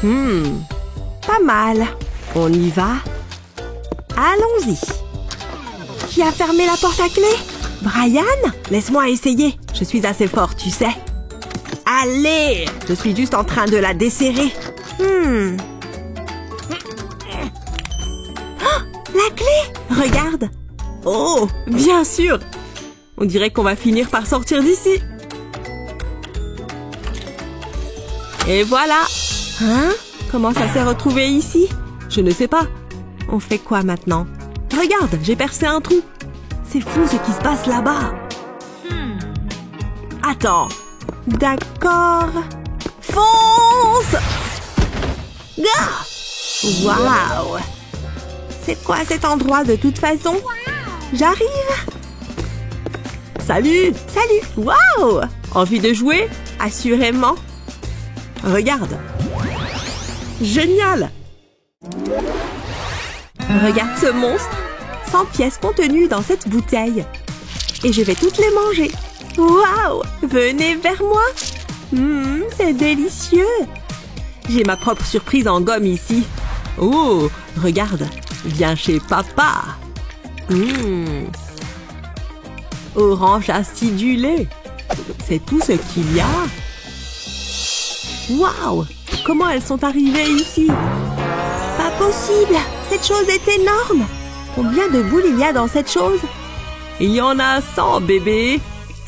Pas mal. On y va. Allons-y. Qui a fermé la porte à clé? Brian? Laisse-moi essayer. Je suis assez fort, tu sais. Allez! Je suis juste en train de la desserrer. Oh, la clé! Regarde. Oh, bien sûr. On dirait qu'on va finir par sortir d'ici. Et voilà. Hein? Comment ça s'est retrouvé ici? Je ne sais pas. On fait quoi maintenant? Regarde, j'ai percé un trou. C'est fou ce qui se passe là-bas. Attends. D'accord. Fonce! Ah! Waouh! C'est quoi cet endroit de toute façon? J'arrive. Salut! Salut! Waouh! Envie de jouer? Assurément. Regarde. Génial! Regarde ce monstre. 100 pièces contenues dans cette bouteille. Et je vais toutes les manger. Waouh! Venez vers moi. C'est délicieux. J'ai ma propre surprise en gomme ici. Oh, regarde. Viens chez papa. Orange acidulé. C'est tout ce qu'il y a. Waouh! Comment elles sont arrivées ici? Pas possible! Cette chose est énorme! Combien de boules il y a dans cette chose? Il y en a 100, bébé!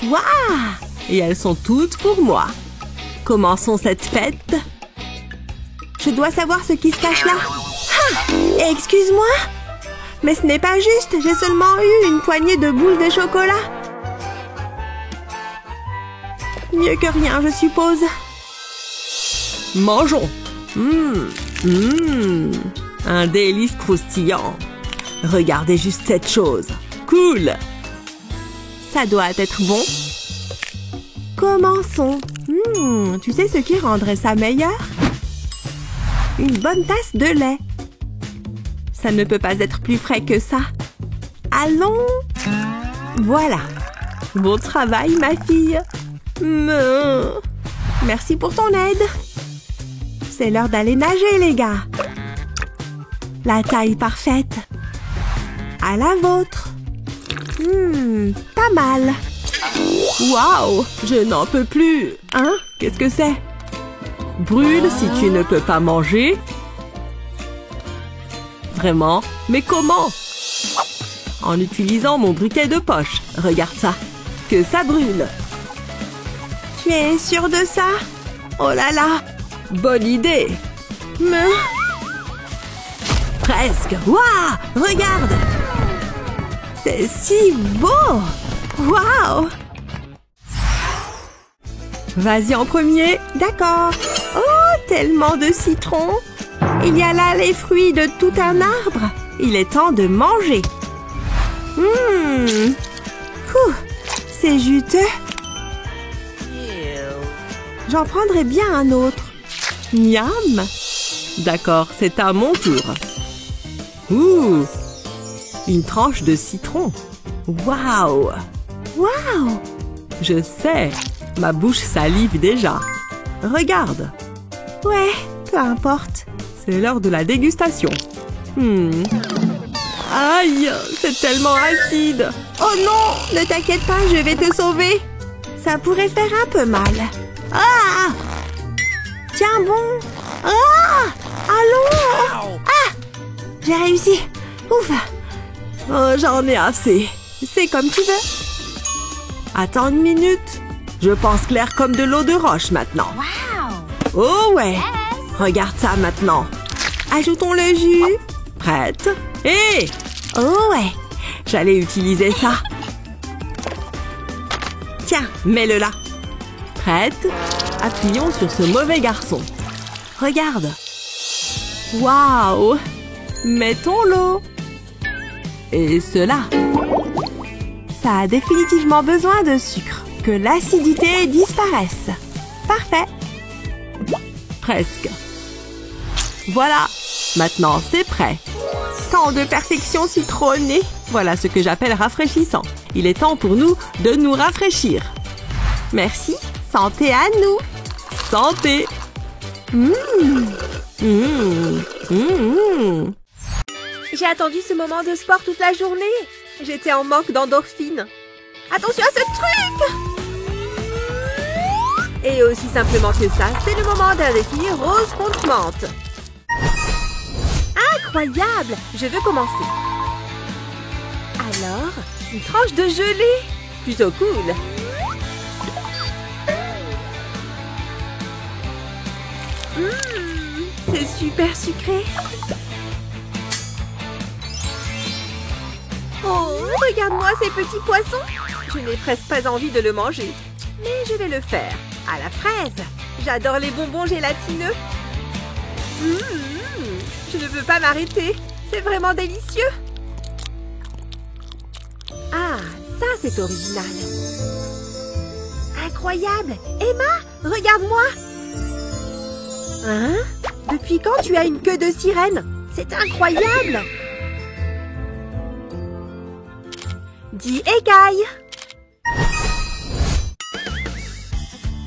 Waouh! Et elles sont toutes pour moi. Commençons cette fête. Je dois savoir ce qui se cache là. Ah! Excuse-moi? Mais ce n'est pas juste, j'ai seulement eu une poignée de boules de chocolat. Mieux que rien, je suppose. Mangeons. Un délice croustillant. Regardez juste cette chose. Cool. Ça doit être bon. Commençons. Tu sais ce qui rendrait ça meilleur? Une bonne tasse de lait. Ça ne peut pas être plus frais que ça. Allons. Voilà. Bon travail, ma fille. Merci pour ton aide. C'est l'heure d'aller nager, les gars. La taille parfaite. À la vôtre. Pas mal. Waouh, je n'en peux plus. Hein? Qu'est-ce que c'est? Brûle si tu ne peux pas manger. Vraiment? Mais comment? En utilisant mon briquet de poche. Regarde ça. Que ça brûle. Tu es sûr de ça? Oh là là! Bonne idée! Presque! Waouh! Regarde! C'est si beau! Waouh! Vas-y en premier. D'accord. Oh, tellement de citron. Il y a là les fruits de tout un arbre. Il est temps de manger. C'est juteux. J'en prendrai bien un autre. Miam. D'accord, c'est à mon tour. Ouh! Une tranche de citron. Waouh! Waouh! Je sais, ma bouche salive déjà. Regarde. Ouais, peu importe. C'est l'heure de la dégustation. Aïe, c'est tellement acide. Oh non, ne t'inquiète pas, je vais te sauver. Ça pourrait faire un peu mal. Ah! Tiens bon. Ah! Allons! Ah! J'ai réussi. Ouf! Oh, j'en ai assez. C'est comme tu veux. Attends une minute. Je pense clair comme de l'eau de roche maintenant. Oh ouais! Regarde ça maintenant. Ajoutons le jus. Prête? Hé! Oh ouais! J'allais utiliser ça. Tiens, mets-le là. Prête? Appuyons sur ce mauvais garçon. Regarde. Waouh! Mettons l'eau. Et cela. Ça a définitivement besoin de sucre. Que l'acidité disparaisse. Parfait. Presque. Voilà. Maintenant, c'est prêt. Tant de perfection citronnée. Voilà ce que j'appelle rafraîchissant. Il est temps pour nous de nous rafraîchir. Merci. Santé à nous. Santé. J'ai attendu ce moment de sport toute la journée. J'étais en manque d'endorphines. Attention à ce truc! Et aussi simplement que ça, c'est le moment d'un défi rose contre menthe. Incroyable! Je veux commencer. Alors, une tranche de gelée. Plutôt cool. C'est super sucré. Oh, regarde-moi ces petits poissons. Je n'ai presque pas envie de le manger. Mais je vais le faire. À la fraise. J'adore les bonbons gélatineux. Je ne peux pas m'arrêter. C'est vraiment délicieux. Ah, ça c'est original. Incroyable. Emma, regarde-moi. Hein? Depuis quand tu as une queue de sirène? C'est incroyable. Dis écaille.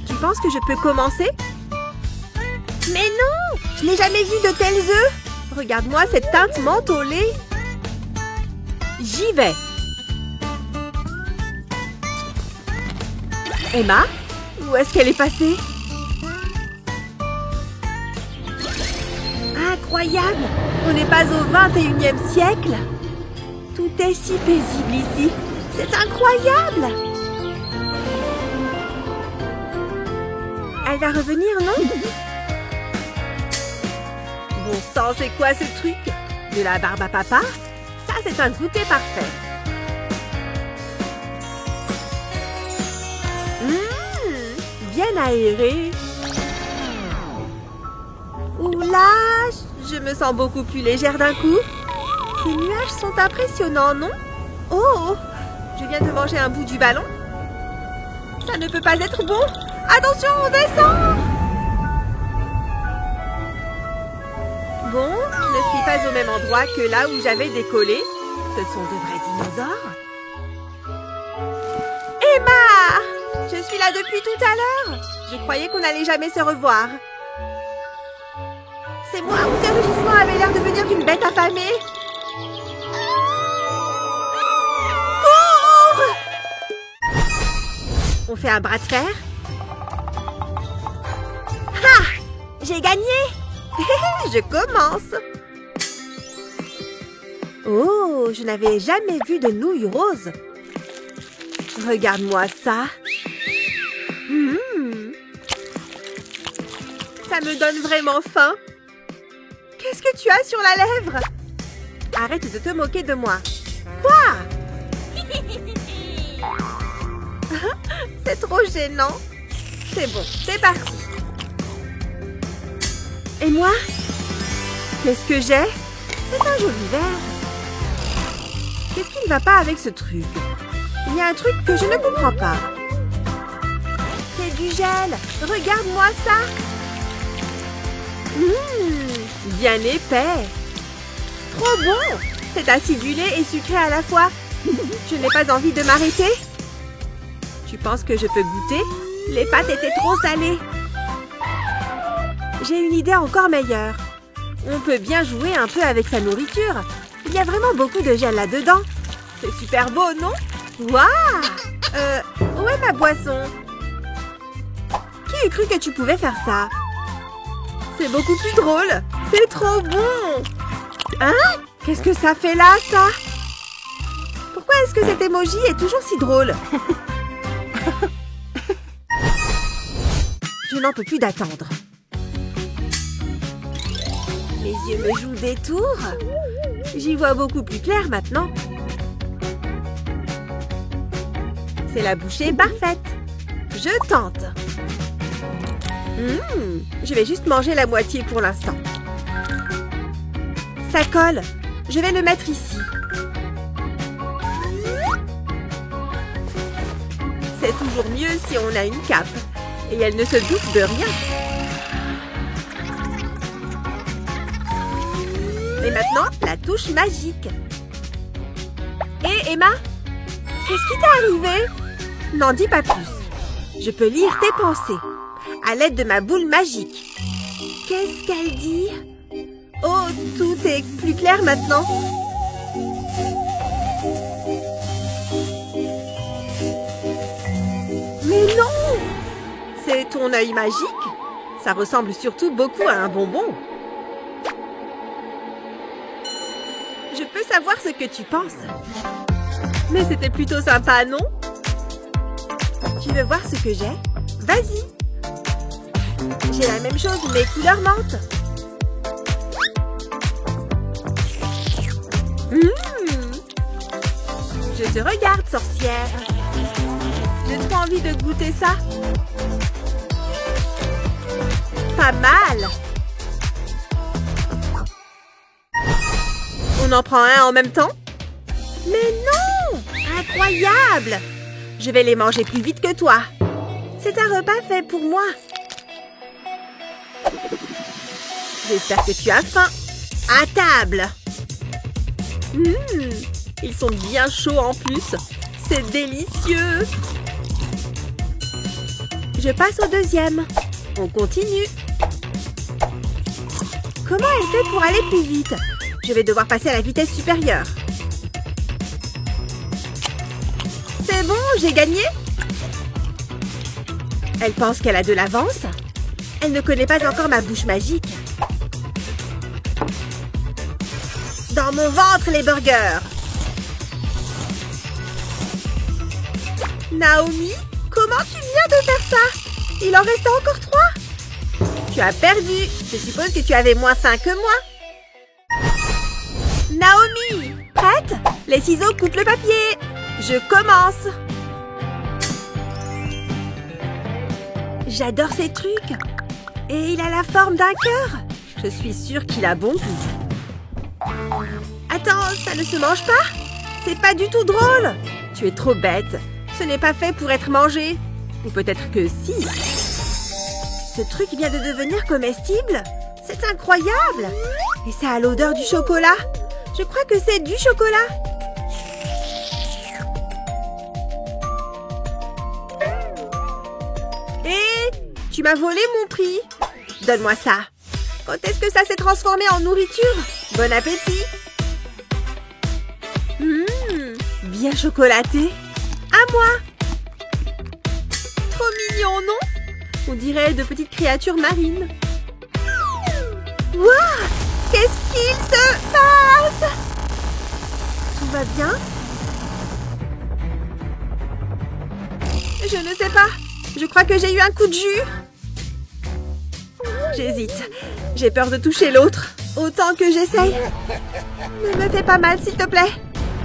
Tu penses que je peux commencer? Mais non! Je n'ai jamais vu de tels œufs! Regarde-moi cette teinte menthe au lait! J'y vais! Emma? Où est-ce qu'elle est passée? Incroyable! On n'est pas au 21e siècle! Tout est si paisible ici! C'est incroyable! Elle va revenir, non? Bon sang, c'est quoi ce truc? De la barbe à papa? Ça, c'est un goûter parfait. Bien aéré. Oula, je me sens beaucoup plus légère d'un coup. Ces nuages sont impressionnants, non? Oh, je viens de manger un bout du ballon. Ça ne peut pas être bon. Attention, on descend! Bon, je ne suis pas au même endroit que là où j'avais décollé. Ce sont de vrais dinosaures. Emma! Je suis là depuis tout à l'heure. Je croyais qu'on n'allait jamais se revoir. C'est moi ou ce rugissement avait l'air de venir d'une bête affamée? Cours! On fait un bras de fer? Ha! J'ai gagné! Je commence! Oh, je n'avais jamais vu de nouilles roses. Regarde-moi ça. Ça me donne vraiment faim. Qu'est-ce que tu as sur la lèvre? Arrête de te moquer de moi. Quoi? C'est trop gênant. C'est bon, c'est parti. Et moi? Qu'est-ce que j'ai? C'est un joli verre. Qu'est-ce qui ne va pas avec ce truc? Il y a un truc que je ne comprends pas. C'est du gel. Regarde-moi ça. Bien épais. Trop bon. C'est acidulé et sucré à la fois. Je n'ai pas envie de m'arrêter. Tu penses que je peux goûter? Les pâtes étaient trop salées. J'ai une idée encore meilleure. On peut bien jouer un peu avec sa nourriture. Il y a vraiment beaucoup de gel là-dedans. C'est super beau, non? Waouh! Où est ma boisson? Qui eût cru que tu pouvais faire ça? C'est beaucoup plus drôle. C'est trop bon. Hein? Qu'est-ce que ça fait là, ça? Pourquoi est-ce que cet emoji est toujours si drôle? Je n'en peux plus d'attendre. Mes yeux me jouent des tours. J'y vois beaucoup plus clair maintenant. C'est la bouchée parfaite. Je tente. Je vais juste manger la moitié pour l'instant. Ça colle. Je vais le mettre ici. C'est toujours mieux si on a une cape. Et elle ne se doute de rien. Et maintenant, la touche magique. Hé, Emma, qu'est-ce qui t'est arrivé? N'en dis pas plus. Je peux lire tes pensées à l'aide de ma boule magique. Qu'est-ce qu'elle dit? Oh, tout est plus clair maintenant. Mais non! C'est ton œil magique? Ça ressemble surtout beaucoup à un bonbon. Je peux savoir ce que tu penses. Mais c'était plutôt sympa, non? Tu veux voir ce que j'ai? Vas-y! J'ai la même chose, mais couleur menthe. Je te regarde, sorcière. J'ai trop envie de goûter ça. Pas mal. On en prend un en même temps? Mais non! Incroyable! Je vais les manger plus vite que toi. C'est un repas fait pour moi. J'espère que tu as faim. À table! Ils sont bien chauds en plus. C'est délicieux. Je passe au deuxième. On continue. Comment elle fait pour aller plus vite? Je vais devoir passer à la vitesse supérieure. C'est bon, j'ai gagné. Elle pense qu'elle a de l'avance. Elle ne connaît pas encore ma bouche magique. Dans mon ventre, les burgers. Naomi, comment tu viens de faire ça? Il en restait encore 3. Tu as perdu. Je suppose que tu avais moins faim que moi. Naomi, prête? Les ciseaux coupent le papier. Je commence. J'adore ces trucs. Et il a la forme d'un cœur. Je suis sûre qu'il a bon goût. Attends, ça ne se mange pas? C'est pas du tout drôle. Tu es trop bête. Ce n'est pas fait pour être mangé. Ou peut-être que si. Ce truc vient de devenir comestible. C'est incroyable. Et ça a l'odeur du chocolat. Je crois que c'est du chocolat. Hé, tu m'as volé mon prix. Donne-moi ça. Quand est-ce que ça s'est transformé en nourriture? Bon appétit. Bien chocolaté. À moi. Trop mignon, non? On dirait de petites créatures marines. Waouh! Qu'est-ce qu'il se passe? Tout va bien? Je ne sais pas. Je crois que j'ai eu un coup de jus. J'hésite. J'ai peur de toucher l'autre. Autant que j'essaye. Ne me fais pas mal, s'il te plaît.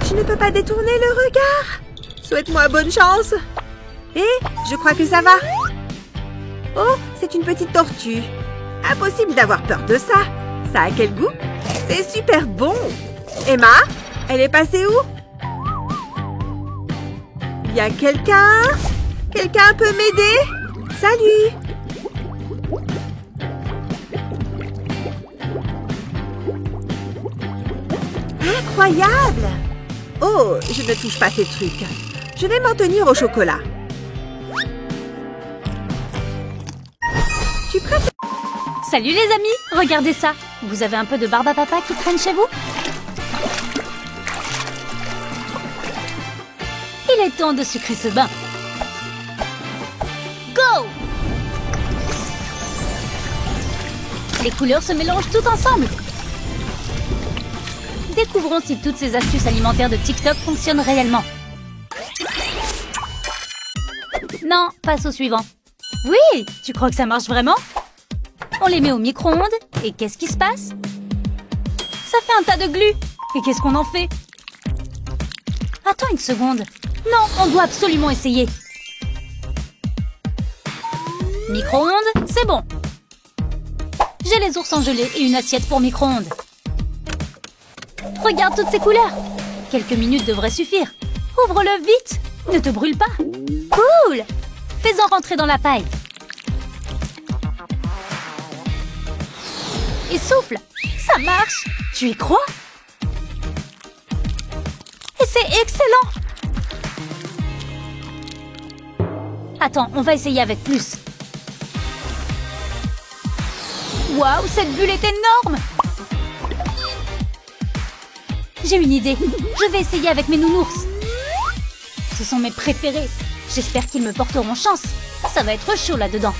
Je ne peux pas détourner le regard. Souhaite-moi bonne chance. Et je crois que ça va. Oh, c'est une petite tortue. Impossible d'avoir peur de ça. Ça a quel goût? C'est super bon. Emma, elle est passée où? Il y a quelqu'un? Quelqu'un peut m'aider? Salut! Incroyable! Oh, je ne touche pas ces trucs. Je vais m'en tenir au chocolat. Tu préfères... Salut les amis, regardez ça. Vous avez un peu de barbe à papa qui traîne chez vous? Il est temps de sucrer ce bain. Go! Les couleurs se mélangent toutes ensemble. Découvrons si toutes ces astuces alimentaires de TikTok fonctionnent réellement. Non, passe au suivant. Oui, tu crois que ça marche vraiment? On les met au micro-ondes et qu'est-ce qui se passe? Ça fait un tas de glu. Et qu'est-ce qu'on en fait? Attends une seconde. Non, on doit absolument essayer. Micro-ondes, c'est bon. J'ai les ours en gelée et une assiette pour micro-ondes. Regarde toutes ces couleurs. Quelques minutes devraient suffire. Ouvre-le vite. Ne te brûle pas. Cool. Fais-en rentrer dans la paille. Et souffle. Ça marche. Tu y crois? Et c'est excellent. Attends, on va essayer avec plus. Waouh, cette bulle est énorme! J'ai une idée. Je vais essayer avec mes nounours. Ce sont mes préférés. J'espère qu'ils me porteront chance. Ça va être chaud là-dedans.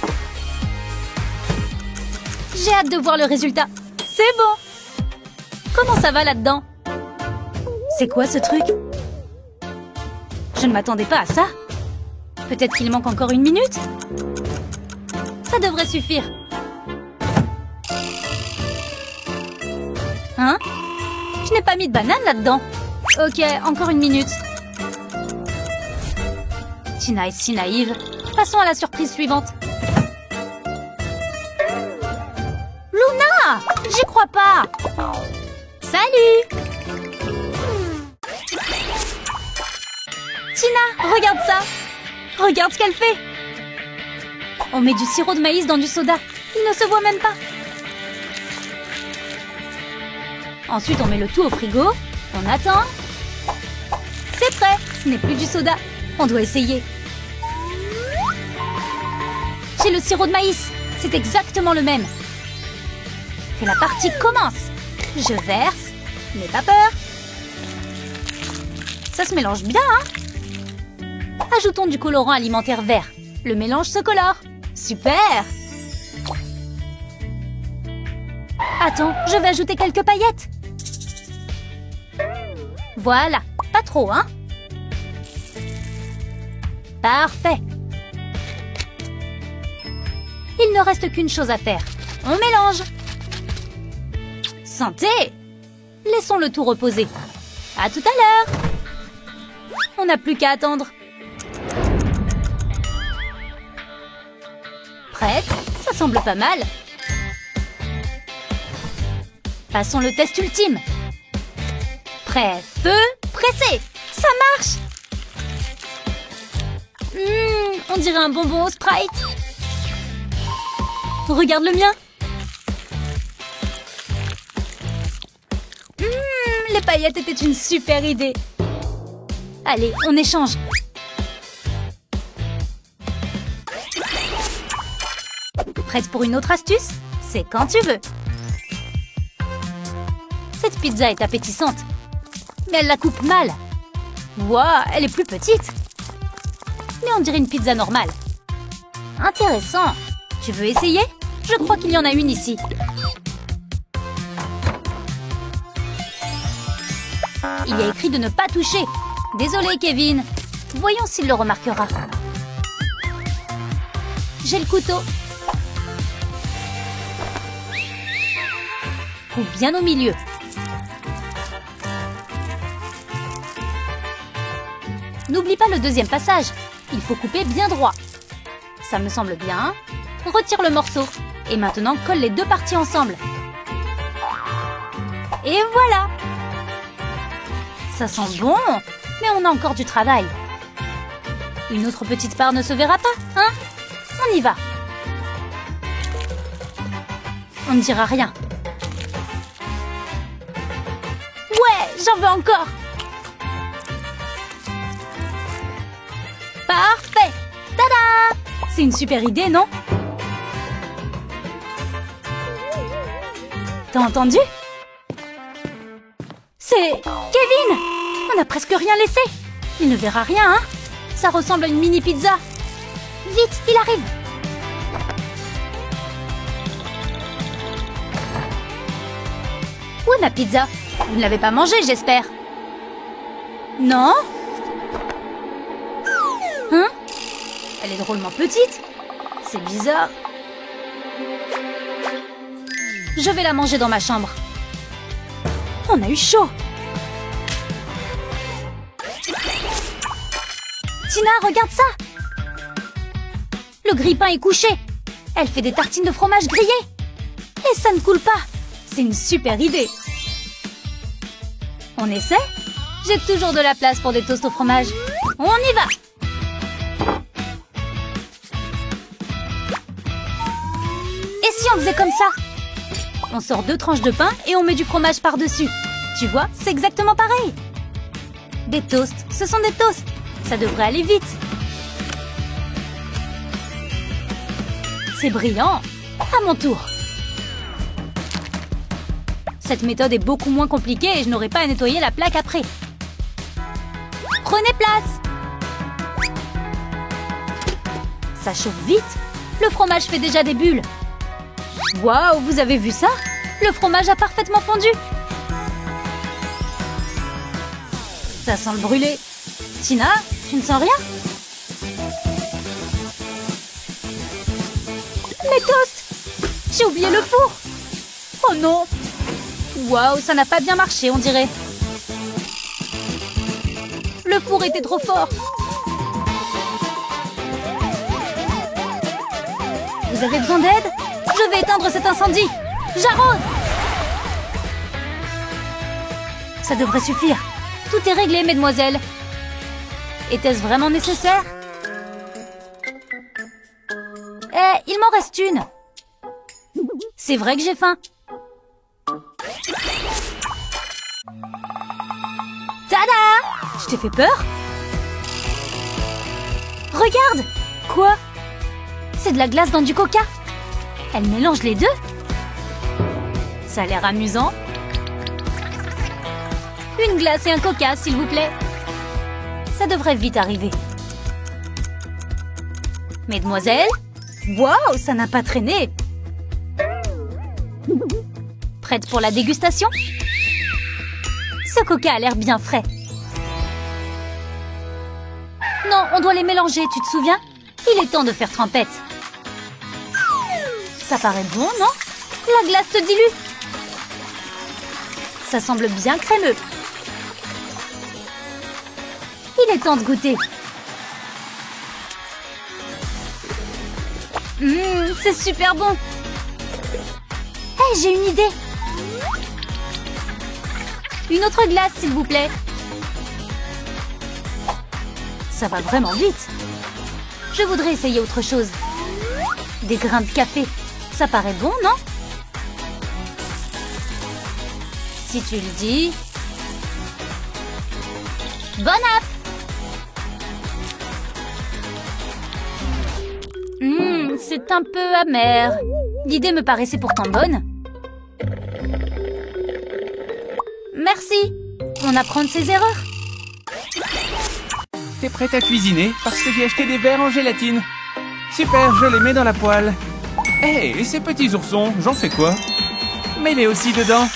J'ai hâte de voir le résultat. C'est bon! Comment ça va là-dedans? C'est quoi ce truc? Je ne m'attendais pas à ça. Peut-être qu'il manque encore 1 minute? Ça devrait suffire. Hein? Je n'ai pas mis de banane là-dedans. Ok, encore 1 minute. Tina est si naïve. Passons à la surprise suivante. Luna! J'y crois pas! Salut! Tina, regarde ça! Regarde ce qu'elle fait! On met du sirop de maïs dans du soda. Il ne se voit même pas. Ensuite, on met le tout au frigo. On attend. C'est prêt! Ce n'est plus du soda. On doit essayer. J'ai le sirop de maïs. C'est exactement le même. Que la partie commence. Je verse. N'aie pas peur. Ça se mélange bien, hein? Ajoutons du colorant alimentaire vert. Le mélange se colore. Super! Attends, je vais ajouter quelques paillettes. Voilà, pas trop, hein? Parfait. Il ne reste qu'une chose à faire. On mélange. Santé! Laissons le tout reposer. À tout à l'heure! On n'a plus qu'à attendre. Prête? Ça semble pas mal. Passons le test ultime. Prêt, feu, pressé. Ça marche! On dirait un bonbon au Sprite. Regarde le mien. Les paillettes étaient une super idée. Allez, on échange. Prête pour une autre astuce? C'est quand tu veux. Cette pizza est appétissante. Mais elle la coupe mal. Waouh, elle est plus petite. Mais on dirait une pizza normale. Intéressant. Tu veux essayer? Je crois qu'il y en a une ici. Il y a écrit de ne pas toucher. Désolé, Kevin. Voyons s'il le remarquera. J'ai le couteau. Coupe bien au milieu. N'oublie pas le deuxième passage. Il faut couper bien droit. Ça me semble bien. Retire le morceau. Et maintenant, colle les deux parties ensemble. Et voilà! Ça sent bon, mais on a encore du travail. Une autre petite part ne se verra pas, hein? On y va. On ne dira rien. Ouais, j'en veux encore. Parfait! Tada! C'est une super idée, non? T'as entendu? C'est Kevin! On n'a presque rien laissé. Il ne verra rien, hein? Ça ressemble à une mini pizza. Vite, il arrive! Où est ma pizza? Vous ne l'avez pas mangée, j'espère. Non? Hein? Elle est drôlement petite. C'est bizarre. Je vais la manger dans ma chambre. On a eu chaud. Tina, regarde ça. Le grille-pain est couché. Elle fait des tartines de fromage grillé. Et ça ne coule pas. C'est une super idée. On essaie? J'ai toujours de la place pour des toasts au fromage. On y va. Et si on faisait comme ça? On sort 2 tranches de pain et on met du fromage par-dessus. Tu vois, c'est exactement pareil. Des toasts, ce sont des toasts. Ça devrait aller vite. C'est brillant. À mon tour. Cette méthode est beaucoup moins compliquée et je n'aurai pas à nettoyer la plaque après. Prenez place! Ça chauffe vite! Le fromage fait déjà des bulles! Waouh, vous avez vu ça? Le fromage a parfaitement fondu! Ça sent le brûlé. Tina, tu ne sens rien? Mes toasts! J'ai oublié le four! Oh non! Waouh, ça n'a pas bien marché, on dirait. Le four était trop fort. Vous avez besoin d'aide? Je vais éteindre cet incendie. J'arrose! Ça devrait suffire. Tout est réglé, mesdemoiselles. Était-ce vraiment nécessaire? Il m'en reste une. C'est vrai que j'ai faim. Tada! Je t'ai fait peur? Regarde! Quoi? C'est de la glace dans du coca. Elle mélange les deux? Ça a l'air amusant. Une glace et un coca, s'il vous plaît. Ça devrait vite arriver. Mesdemoiselles? Waouh, ça n'a pas traîné. Prête pour la dégustation? Ce coca a l'air bien frais. Non, on doit les mélanger, tu te souviens? Il est temps de faire trempette. Ça paraît bon, non? La glace se dilue. Ça semble bien crémeux. Il est temps de goûter. C'est super bon. Hey, j'ai une idée. Une autre glace, s'il vous plaît. Ça va vraiment vite. Je voudrais essayer autre chose. Des grains de café. Ça paraît bon, non? Si tu le dis. Bon app! C'est un peu amer. L'idée me paraissait pourtant bonne. Merci. On apprend de ses erreurs. T'es prête à cuisiner parce que j'ai acheté des verres en gélatine. Super, je les mets dans la poêle. Hé, et ces petits oursons, j'en fais quoi? Mets-les aussi dedans.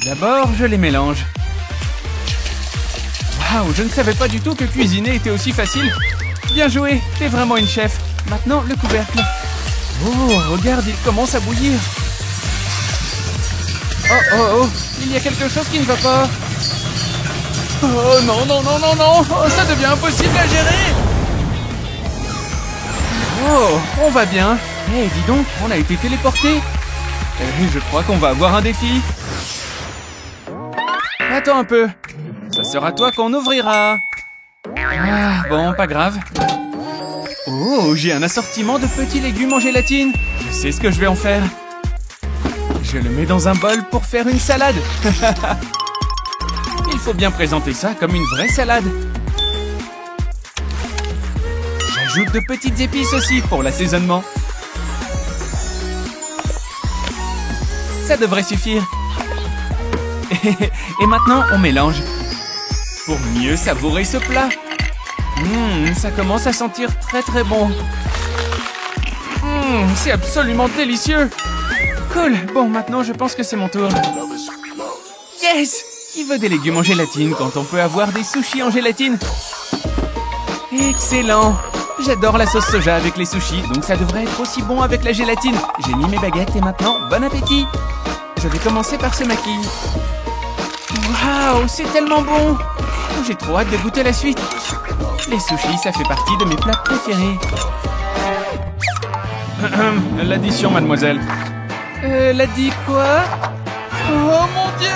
D'abord, je les mélange. Waouh, je ne savais pas du tout que cuisiner était aussi facile. Bien joué, t'es vraiment une chef. Maintenant, le couvercle. Oh, regarde, il commence à bouillir. Oh, il y a quelque chose qui ne va pas. Oh non, oh, ça devient impossible à gérer. Oh, on va bien. Eh, dis donc, on a été téléporté. Je crois qu'on va avoir un défi. Attends un peu. Ça sera toi qu'on ouvrira. Ah, bon, pas grave. Oh, j'ai un assortiment de petits légumes en gélatine. Je sais ce que je vais en faire. Je le mets dans un bol pour faire une salade. Il faut bien présenter ça comme une vraie salade. J'ajoute de petites épices aussi pour l'assaisonnement. Ça devrait suffire. Et maintenant, on mélange. Pour mieux savourer ce plat. Ça commence à sentir très très bon. C'est absolument délicieux. Cool. Bon, maintenant je pense que c'est mon tour. Yes! Qui veut des légumes en gélatine quand on peut avoir des sushis en gélatine? Excellent! J'adore la sauce soja avec les sushis, donc ça devrait être aussi bon avec la gélatine. J'ai mis mes baguettes et maintenant, bon appétit! Je vais commencer par ce maquis. Waouh, c'est tellement bon! J'ai trop hâte de goûter la suite. Les sushis, ça fait partie de mes plats préférés. L'addition, mademoiselle. L'addi quoi? Oh mon Dieu!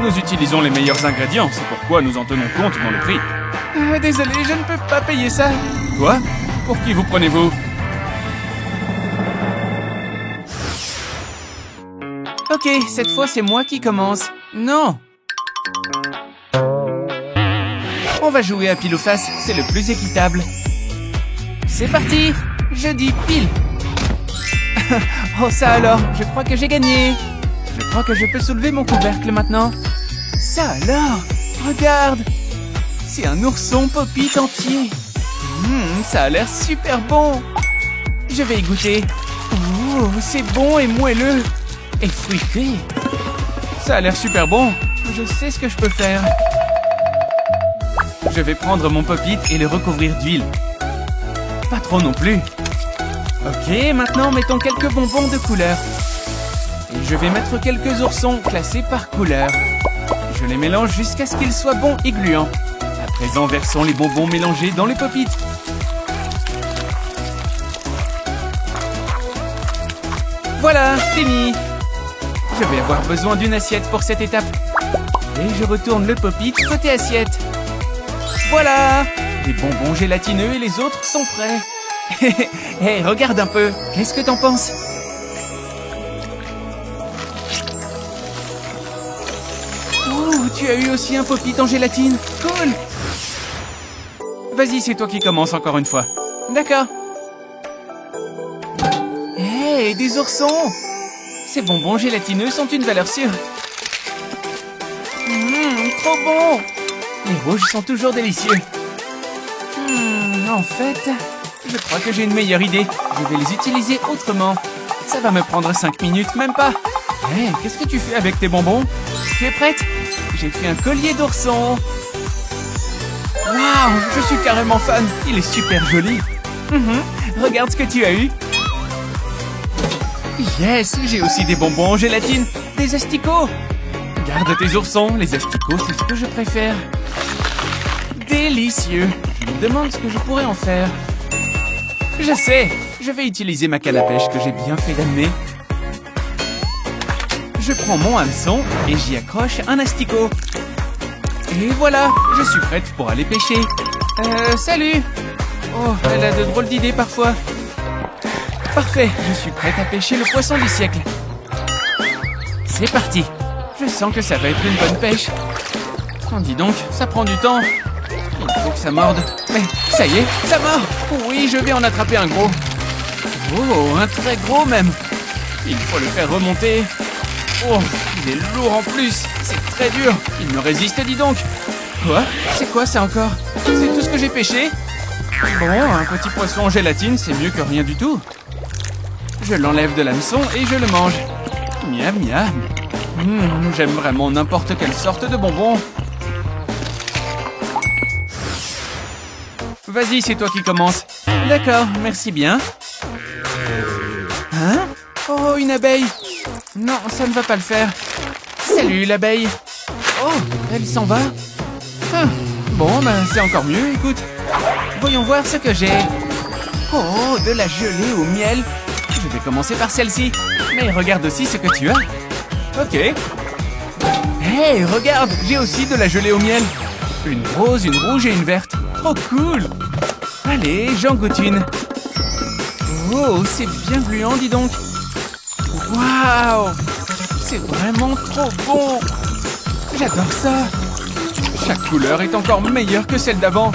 Nous utilisons les meilleurs ingrédients, c'est pourquoi nous en tenons compte dans le prix. Désolé, je ne peux pas payer ça. Quoi? Pour qui vous prenez-vous? Ok, cette fois c'est moi qui commence. Non! On va jouer à pile ou face, c'est le plus équitable. C'est parti! Je dis pile! Oh ça alors, je crois que j'ai gagné! Je crois que je peux soulever mon couvercle maintenant. Ça alors, regarde. C'est un ourson Pop-It entier. Ça a l'air super bon. Je vais y goûter. Oh, c'est bon et moelleux. Et fruité. Ça a l'air super bon. Je sais ce que je peux faire. Je vais prendre mon Pop-It et le recouvrir d'huile. Pas trop non plus. Ok, maintenant mettons quelques bonbons de couleur. Et je vais mettre quelques oursons classés par couleur. Je les mélange jusqu'à ce qu'ils soient bons et gluants. À présent, versons les bonbons mélangés dans les Pop-It. Voilà, fini. Je vais avoir besoin d'une assiette pour cette étape. Et je retourne le Pop-It côté assiette. Voilà! Les bonbons gélatineux et les autres sont prêts. Hey, regarde un peu. Qu'est-ce que t'en penses? Oh, tu as eu aussi un Pop-It en gélatine. Cool! Vas-y, c'est toi qui commence encore une fois. D'accord. Hey, des oursons! Ces bonbons gélatineux sont une valeur sûre. Trop bon! Les rouges sont toujours délicieux. En fait, je crois que j'ai une meilleure idée. Je vais les utiliser autrement. Ça va me prendre 5 minutes, même pas. Hey, qu'est-ce que tu fais avec tes bonbons? Tu es prête? J'ai fait un collier d'ourson. Waouh, je suis carrément fan. Il est super joli. Regarde ce que tu as eu. Yes, j'ai aussi des bonbons en gélatine. Des asticots. Garde tes oursons, les asticots, c'est ce que je préfère. Délicieux. Je me demande ce que je pourrais en faire. Je sais, je vais utiliser ma canne à pêche que j'ai bien fait d'amener. Je prends mon hameçon et j'y accroche un asticot. Et voilà, je suis prête pour aller pêcher. Salut. Oh, elle a de drôles d'idées parfois. Parfait, je suis prête à pêcher le poisson du siècle. C'est parti. Je sens que ça va être une bonne pêche. Oh, dis donc, ça prend du temps. Il faut que ça morde. Mais ça y est, ça mord. Oui, je vais en attraper un gros. Oh, un très gros même. Il faut le faire remonter. Oh, il est lourd en plus. C'est très dur. Il me résiste, dis donc. Quoi? C'est quoi ça encore? C'est tout ce que j'ai pêché? Bon, un petit poisson en gélatine, c'est mieux que rien du tout. Je l'enlève de l'hameçon et je le mange. Miam, miam. J'aime vraiment n'importe quelle sorte de bonbon. Vas-y, c'est toi qui commence. D'accord, merci bien. Hein? Oh, une abeille. Non, ça ne va pas le faire. Salut, l'abeille. Oh, elle s'en va. Bon, ben, c'est encore mieux, écoute. Voyons voir ce que j'ai. Oh, de la gelée au miel. Je vais commencer par celle-ci. Mais regarde aussi ce que tu as. Ok. Hey, regarde, j'ai aussi de la gelée au miel. Une rose, une rouge et une verte. Trop cool. Allez, j'en goûte une. Oh, c'est bien gluant, dis donc. Waouh, c'est vraiment trop bon. J'adore ça. Chaque couleur est encore meilleure que celle d'avant.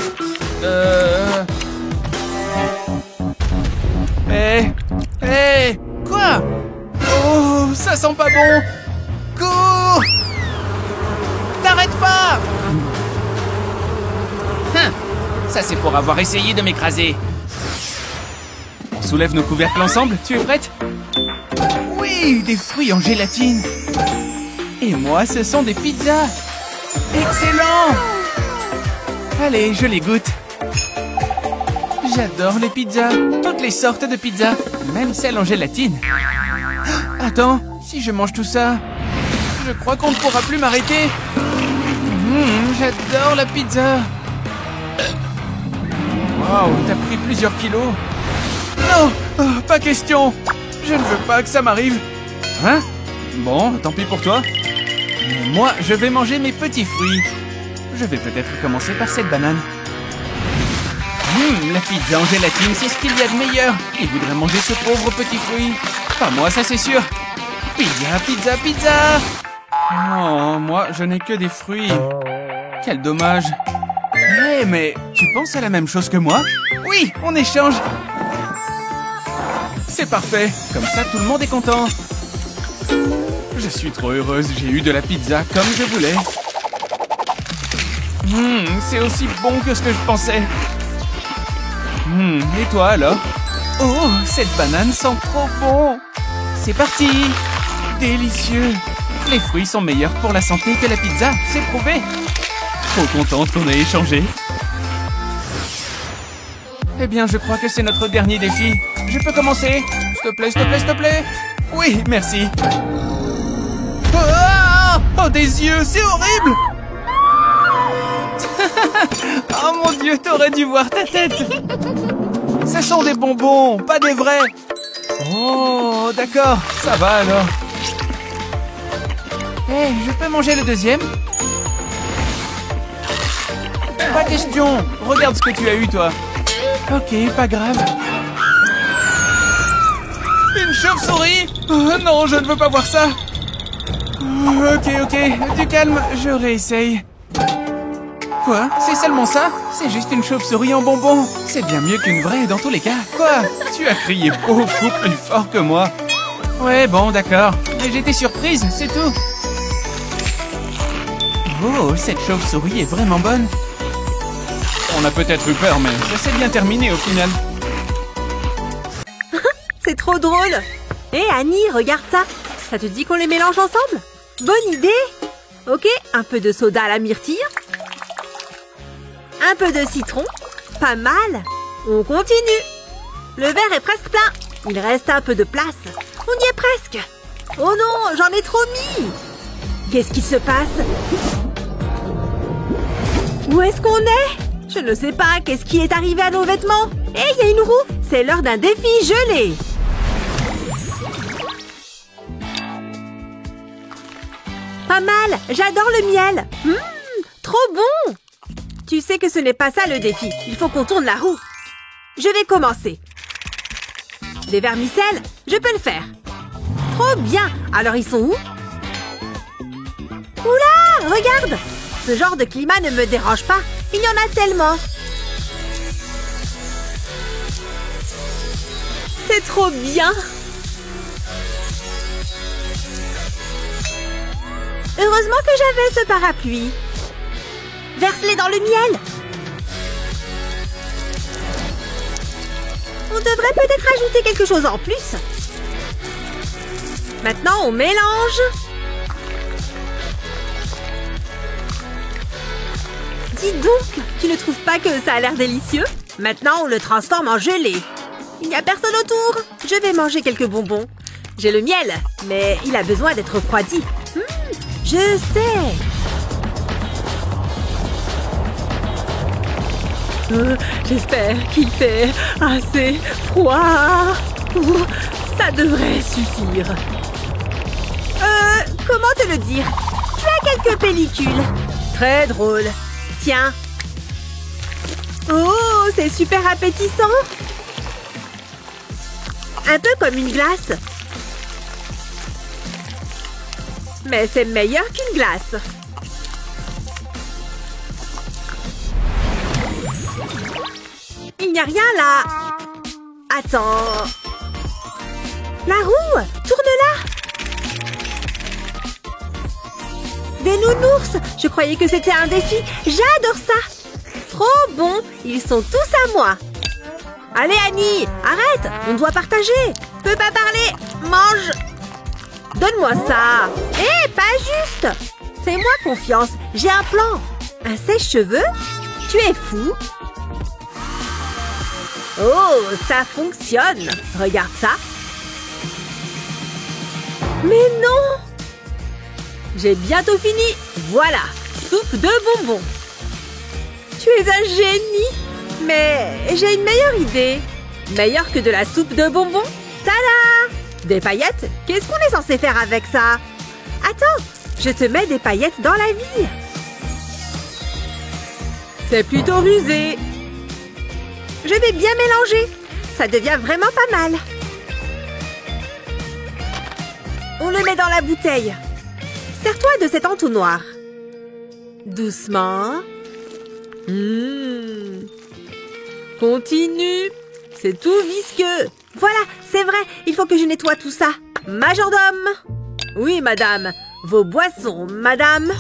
Hé, quoi? Oh, ça sent pas bon. Cours! T'arrêtes pas! Ça c'est pour avoir essayé de m'écraser. On soulève nos couvercles ensemble, tu es prête? Oui, des fruits en gélatine. Et moi, ce sont des pizzas. Excellent! Allez, je les goûte. J'adore les pizzas, toutes les sortes de pizzas, même celles en gélatine. Attends, si je mange tout ça, je crois qu'on ne pourra plus m'arrêter. J'adore la pizza. Waouh, t'as pris plusieurs kilos. Non, oh, pas question. Je ne veux pas que ça m'arrive. Hein? Bon, tant pis pour toi. Mais moi, je vais manger mes petits fruits. Je vais peut-être commencer par cette banane. La pizza en gélatine, c'est ce qu'il y a de meilleur. Qui voudrait manger ce pauvre petit fruit? Pas moi, ça c'est sûr. Pizza, pizza, pizza. Oh, moi, je n'ai que des fruits. Quel dommage. Hé, mais tu penses à la même chose que moi? Oui, on échange. C'est parfait. Comme ça, tout le monde est content. Je Je suis trop heureuse, j'ai eu de la pizza comme je voulais. C'est aussi bon que ce que je pensais. Et toi alors? Oh, cette banane sent trop bon. C'est parti. Délicieux. Les fruits sont meilleurs pour la santé que la pizza, c'est prouvé. Trop contente qu'on ait échangé. Eh bien, je crois que c'est notre dernier défi. Je peux commencer? S'il te plaît, s'il te plaît, s'il te plaît. Oui, merci. Oh, des yeux, c'est horrible. Oh mon Dieu, t'aurais dû voir ta tête. Ce sont des bonbons, pas des vrais. Oh, d'accord, ça va alors. Je peux manger le deuxième? Pas question, regarde ce que tu as eu toi. Ok, pas grave. Une chauve-souris? Oh non, je ne veux pas voir ça. Ok, du calme, je réessaye. Quoi? C'est seulement ça? C'est juste une chauve-souris en bonbon. C'est bien mieux qu'une vraie dans tous les cas. Quoi? Tu as crié beaucoup plus fort que moi. Ouais, bon, d'accord. Mais j'étais surprise, c'est tout. Oh, cette chauve-souris est vraiment bonne. On a peut-être eu peur, mais ça s'est bien terminé au final. C'est trop drôle. Hé, Annie, regarde ça. Ça te dit qu'on les mélange ensemble? Bonne idée. Ok, un peu de soda à la myrtille. Un peu de citron. Pas mal. On continue. Le verre est presque plein. Il reste un peu de place. On y est presque. Oh non, j'en ai trop mis. Qu'est-ce qui se passe? Où est-ce qu'on est? Je ne sais pas. Qu'est-ce qui est arrivé à nos vêtements? Hé, il y a une roue. C'est l'heure d'un défi gelé. Pas mal. J'adore le miel. Trop bon. Tu sais que ce n'est pas ça le défi. Il faut qu'on tourne la roue. Je vais commencer. Des vermicelles, je peux le faire. Trop bien. Alors ils sont où? Oula, regarde. Ce genre de climat ne me dérange pas. Il y en a tellement. C'est trop bien. Heureusement que j'avais ce parapluie. Verse-les dans le miel. On devrait peut-être ajouter quelque chose en plus. Maintenant, on mélange. Dis donc, tu ne trouves pas que ça a l'air délicieux? Maintenant, on le transforme en gelée. Il n'y a personne autour. Je vais manger quelques bonbons. J'ai le miel, mais il a besoin d'être refroidi. Je sais. J'espère qu'il fait assez froid. Ça devrait suffire. Comment te le dire? Tu as quelques pellicules. Très drôle. Tiens. Oh, c'est super appétissant. Un peu comme une glace. Mais c'est meilleur qu'une glace. Il n'y a rien là. Attends. La roue, tourne-la. Des nounours. Je croyais que c'était un défi. J'adore ça. Trop bon. Ils sont tous à moi. Allez, Annie, arrête. On doit partager. Peux pas parler. Mange. Donne-moi ça. Hé, pas juste. Fais-moi confiance. J'ai un plan. Un sèche-cheveux? Tu es fou. Oh, ça fonctionne. Regarde ça. Mais non. J'ai bientôt fini. Voilà, soupe de bonbons. Tu es un génie. Mais j'ai une meilleure idée. Meilleure que de la soupe de bonbons. Tada! Des paillettes? Qu'est-ce qu'on est censé faire avec ça? Attends, je te mets des paillettes dans la vie. C'est plutôt rusé. Je vais bien mélanger. Ça devient vraiment pas mal. On le met dans la bouteille. Sers-toi de cet entonnoir. Doucement. Continue. C'est tout visqueux. Voilà, c'est vrai. Il faut que je nettoie tout ça. Majordome. Oui, madame. Vos boissons, madame.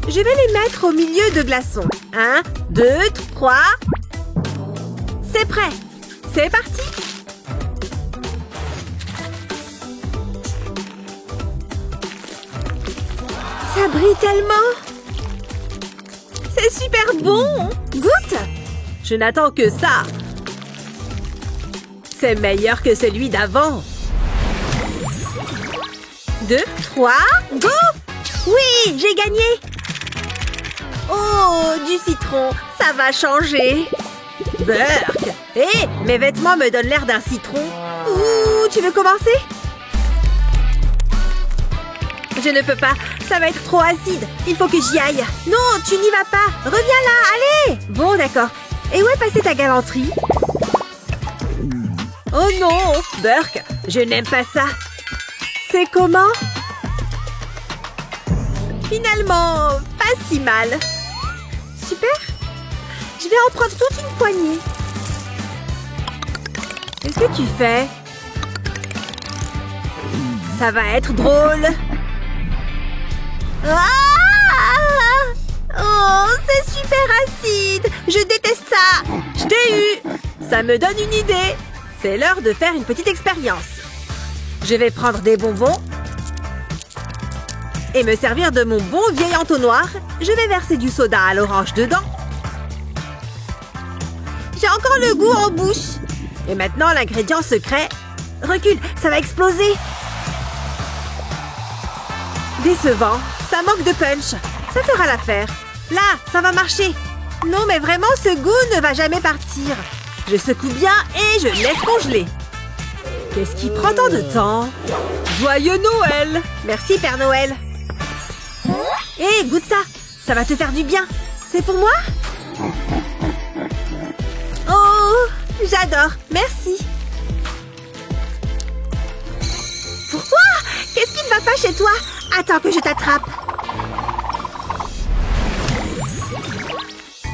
Je vais les mettre au milieu de glaçons. 1, 2, 3. C'est prêt. C'est parti. Ça brille tellement. C'est super bon. Goûte. Je n'attends que ça. C'est meilleur que celui d'avant. 2, 3, go! Oui, j'ai gagné. Oh, du citron, ça va changer. Burk! Hé, mes vêtements me donnent l'air d'un citron. Ouh, tu veux commencer? Je ne peux pas, ça va être trop acide. Il faut que j'y aille. Non, tu n'y vas pas. Reviens là, allez! Bon, d'accord. Et où est passée ta galanterie? Oh non, Burk, je n'aime pas ça. C'est comment? Finalement, pas si mal. Super. Je vais en prendre toute une poignée. Qu'est-ce que tu fais? Ça va être drôle. Ah! Oh, c'est super acide. Je déteste ça. Je t'ai eu. Ça me donne une idée. C'est l'heure de faire une petite expérience. Je vais prendre des bonbons et me servir de mon bon vieil entonnoir. Je vais verser du soda à l'orange dedans. J'ai encore le goût en bouche. Et maintenant, l'ingrédient secret. Recule, ça va exploser. Décevant, ça manque de punch. Ça fera l'affaire. Là, ça va marcher. Non, mais vraiment, ce goût ne va jamais partir. Je secoue bien et je laisse congeler. Qu'est-ce qui prend tant de temps? Joyeux Noël! Merci, Père Noël. Hé, goûte ça. Ça va te faire du bien. C'est pour moi? Oh, j'adore. Merci. Pourquoi? Qu'est-ce qui ne va pas chez toi? Attends que je t'attrape.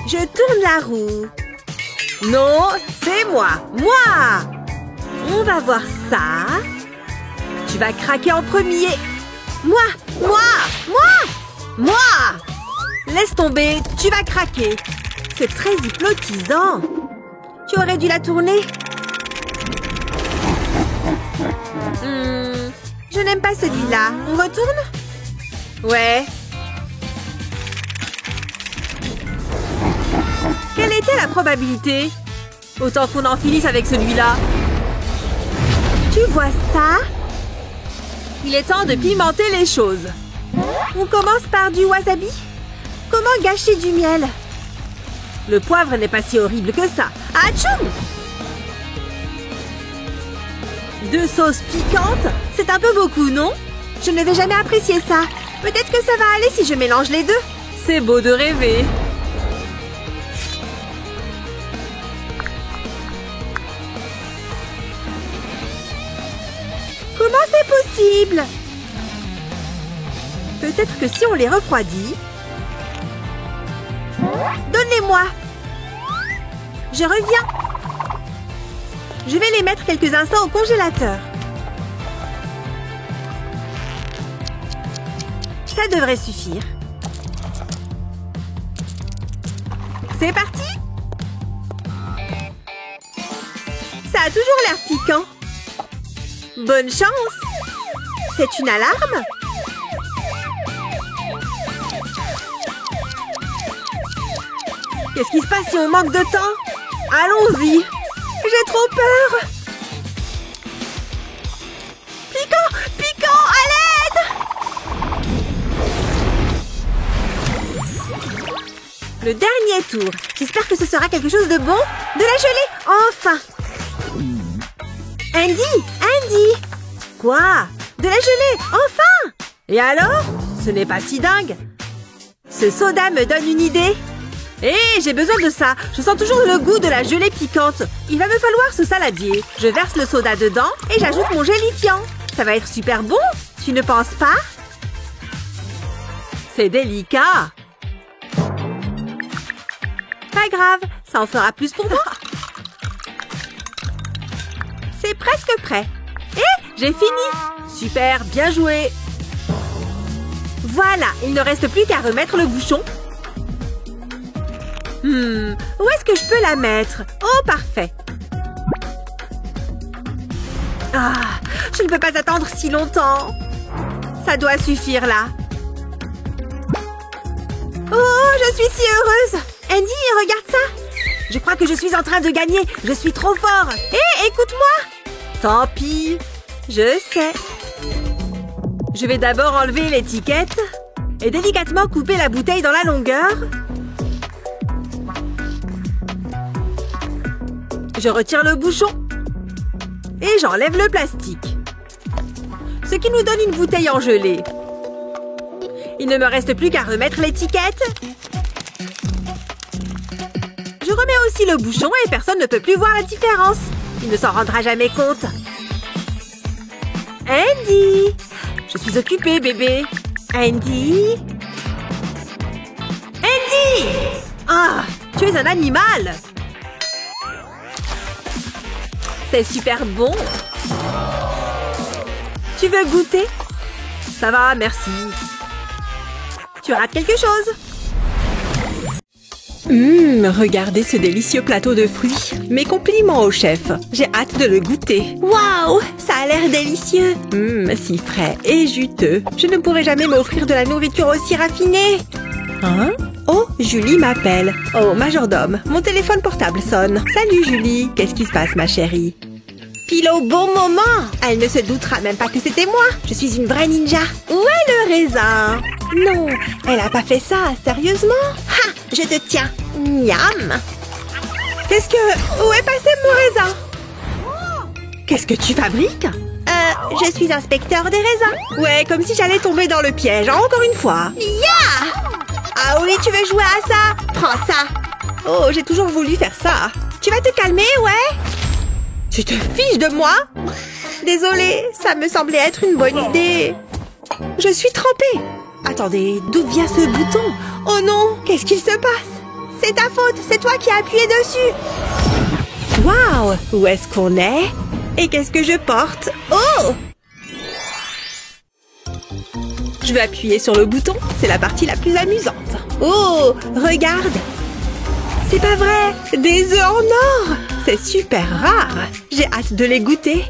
Je tourne la roue. Non, c'est moi. Moi! On va voir ça. Tu vas craquer en premier. Moi! Laisse tomber, tu vas craquer. C'est très hypnotisant. Tu aurais dû la tourner. Je n'aime pas celui-là. On retourne? Ouais. Quelle était la probabilité? Autant qu'on en finisse avec celui-là. Tu vois ça? Il est temps de pimenter les choses. On commence par du wasabi? Comment gâcher du miel? Le poivre n'est pas si horrible que ça. Atchoum! 2 sauces piquantes? C'est un peu beaucoup, non? Je ne vais jamais apprécier ça. Peut-être que ça va aller si je mélange les deux. C'est beau de rêver. Comment c'est possible? Peut-être que si on les refroidit... Donne-les-moi. Je reviens. Je vais les mettre quelques instants au congélateur. Ça devrait suffire. C'est parti. Ça a toujours l'air piquant. Bonne chance. C'est une alarme? Qu'est-ce qui se passe si on manque de temps? Allons-y. J'ai trop peur. Piquant, à l'aide! Le dernier tour. J'espère que ce sera quelque chose de bon. De la gelée, enfin. Andy! Quoi? De la gelée, enfin! Et alors? Ce n'est pas si dingue. Ce soda me donne une idée. Hé, j'ai besoin de ça. Je sens toujours le goût de la gelée piquante. Il va me falloir ce saladier. Je verse le soda dedans et j'ajoute mon gélifiant. Ça va être super bon, tu ne penses pas? C'est délicat. Pas grave, ça en fera plus pour moi. C'est presque prêt. Hé, J'ai fini. Super, bien joué. Voilà, il ne reste plus qu'à remettre le bouchon. Où est-ce que je peux la mettre? Oh, parfait. Ah, je ne peux pas attendre si longtemps. Ça doit suffire là. Oh, je suis si heureuse. Andy, regarde ça. Je crois que je suis en train de gagner. Je suis trop fort. Hé, écoute-moi. Tant pis. Je sais. Je vais d'abord enlever l'étiquette et délicatement couper la bouteille dans la longueur. Je retire le bouchon et j'enlève le plastique. Ce qui nous donne une bouteille en gelée. Il ne me reste plus qu'à remettre l'étiquette. Je remets aussi le bouchon et personne ne peut plus voir la différence. Il ne s'en rendra jamais compte. Andy! Je suis occupée, bébé. Andy? Andy! Ah, tu es un animal! C'est super bon. Tu veux goûter? Ça va, merci. Tu rates quelque chose? Regardez ce délicieux plateau de fruits. Mes compliments au chef. J'ai hâte de le goûter. Waouh, ça a l'air délicieux. Si frais et juteux. Je ne pourrai jamais m'offrir de la nourriture aussi raffinée. Hein? Oh, Julie m'appelle. Oh, majordome, mon téléphone portable sonne. Salut Julie, qu'est-ce qui se passe ma chérie? Pile au bon moment. Elle ne se doutera même pas que c'était moi. Je suis une vraie ninja. Où est le raisin? Non, elle a pas fait ça, sérieusement? Ha! Je te tiens. Miam! Où est passé mon raisin? Qu'est-ce que tu fabriques? Je suis inspecteur des raisins. Ouais, comme si j'allais tomber dans le piège, encore une fois. Ya! Ah oui, tu veux jouer à ça? Prends ça. Oh, j'ai toujours voulu faire ça. Tu vas te calmer, ouais? Tu te fiches de moi? Désolée, ça me semblait être une bonne idée. Je suis trempée. Attendez, d'où vient ce bouton? Oh non, qu'est-ce qu'il se passe? C'est ta faute, c'est toi qui as appuyé dessus. Waouh, où est-ce qu'on est? Et qu'est-ce que je porte? Oh! Je vais appuyer sur le bouton, c'est la partie la plus amusante. Oh, regarde! C'est pas vrai! Des œufs en or! C'est super rare! J'ai hâte de les goûter.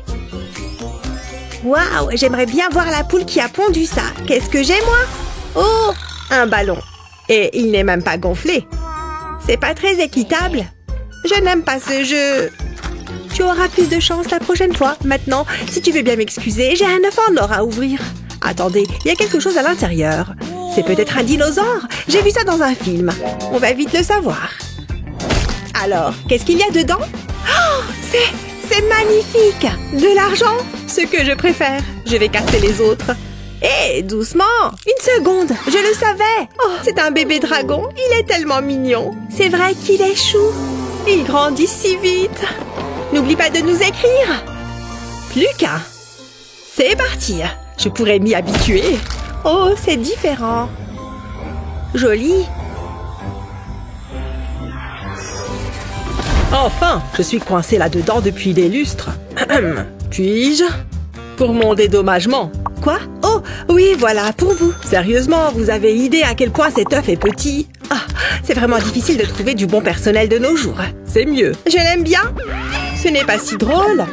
Waouh! J'aimerais bien voir la poule qui a pondu ça. Qu'est-ce que j'ai, moi? Oh! Un ballon. Et il n'est même pas gonflé. C'est pas très équitable. Je n'aime pas ce jeu. Tu auras plus de chance la prochaine fois. Maintenant, si tu veux bien m'excuser, j'ai un œuf en or à ouvrir. Attendez, il y a quelque chose à l'intérieur. C'est peut-être un dinosaure. J'ai vu ça dans un film. On va vite le savoir. Alors, qu'est-ce qu'il y a dedans? Oh, c'est magnifique! De l'argent, ce que je préfère. Je vais casser les autres. Hé, doucement! Une seconde, je le savais! Oh, c'est un bébé dragon, il est tellement mignon. C'est vrai qu'il est chou. Il grandit si vite. N'oublie pas de nous écrire. Plus qu'un. C'est parti. Je pourrais m'y habituer. Oh, c'est différent. Joli. Enfin, je suis coincée là-dedans depuis des lustres. Puis-je? Pour mon dédommagement. Quoi? Oh, oui, voilà, pour vous. Sérieusement, vous avez idée à quel point cet œuf est petit? Ah, c'est vraiment difficile de trouver du bon personnel de nos jours. C'est mieux. Je l'aime bien. Ce n'est pas si drôle.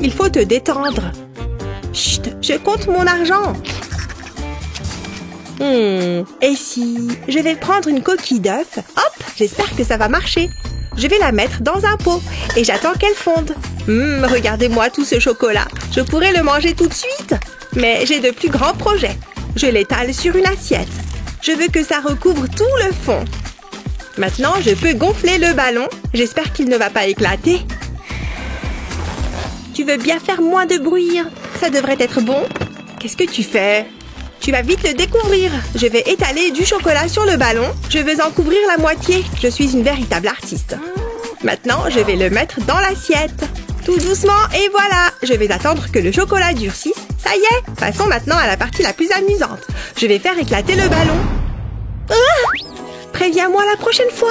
Il faut te détendre. Chut, je compte mon argent. Et si je vais prendre une coquille d'œuf? Hop, j'espère que ça va marcher. Je vais la mettre dans un pot et j'attends qu'elle fonde. Regardez-moi tout ce chocolat. Je pourrais le manger tout de suite. Mais j'ai de plus grands projets. Je l'étale sur une assiette. Je veux que ça recouvre tout le fond. Maintenant, je peux gonfler le ballon. J'espère qu'il ne va pas éclater. Tu veux bien faire moins de bruit? Ça devrait être bon. Qu'est-ce que tu fais? Tu vas vite le découvrir. Je vais étaler du chocolat sur le ballon. Je veux en couvrir la moitié. Je suis une véritable artiste. Maintenant, je vais le mettre dans l'assiette. Tout doucement, et voilà. Je vais attendre que le chocolat durcisse. Ça y est. Passons maintenant à la partie la plus amusante. Je vais faire éclater le ballon. Préviens-moi la prochaine fois.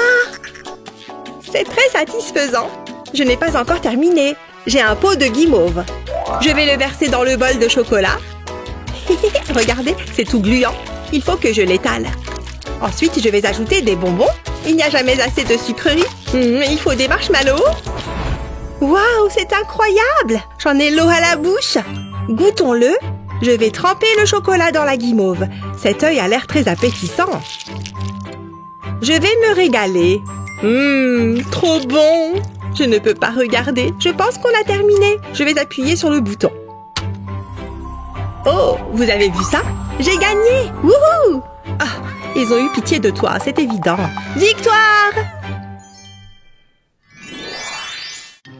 C'est très satisfaisant. Je n'ai pas encore terminé. J'ai un pot de guimauve. Je vais le verser dans le bol de chocolat. Regardez, c'est tout gluant. Il faut que je l'étale. Ensuite, je vais ajouter des bonbons. Il n'y a jamais assez de sucreries. Il faut des marshmallows. Waouh, c'est incroyable! J'en ai l'eau à la bouche. Goûtons-le. Je vais tremper le chocolat dans la guimauve. Cet œil a l'air très appétissant. Je vais me régaler. Trop bon! Je ne peux pas regarder. Je pense qu'on a terminé. Je vais appuyer sur le bouton. Oh, vous avez vu ça? J'ai gagné! Wouhou! Ah, ils ont eu pitié de toi, c'est évident. Victoire!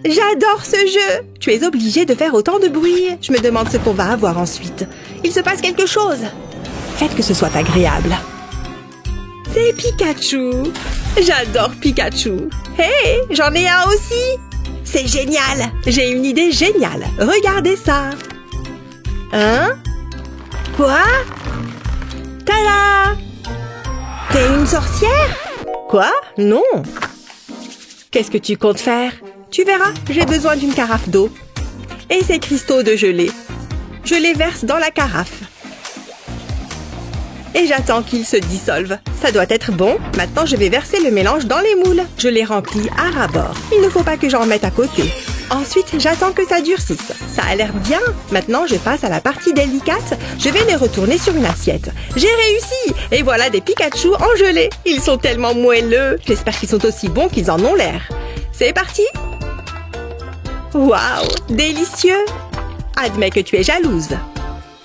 J'adore ce jeu! Tu es obligé de faire autant de bruit. Je me demande ce qu'on va avoir ensuite. Il se passe quelque chose. Faites que ce soit agréable. C'est Pikachu! J'adore Pikachu! Hey, j'en ai un aussi! C'est génial! J'ai une idée géniale! Regardez ça! Hein? Quoi? Tada! T'es une sorcière? Quoi? Non! Qu'est-ce que tu comptes faire? Tu verras, j'ai besoin d'une carafe d'eau. Et ces cristaux de gelée. Je les verse dans la carafe. Et j'attends qu'ils se dissolvent. Ça doit être bon. Maintenant, je vais verser le mélange dans les moules. Je les remplis à ras-bord. Il ne faut pas que j'en mette à côté. Ensuite, j'attends que ça durcisse. Ça a l'air bien. Maintenant, je passe à la partie délicate. Je vais les retourner sur une assiette. J'ai réussi! Et voilà des Pikachu en gelée. Ils sont tellement moelleux. J'espère qu'ils sont aussi bons qu'ils en ont l'air. C'est parti! Waouh! Délicieux! Admets que tu es jalouse.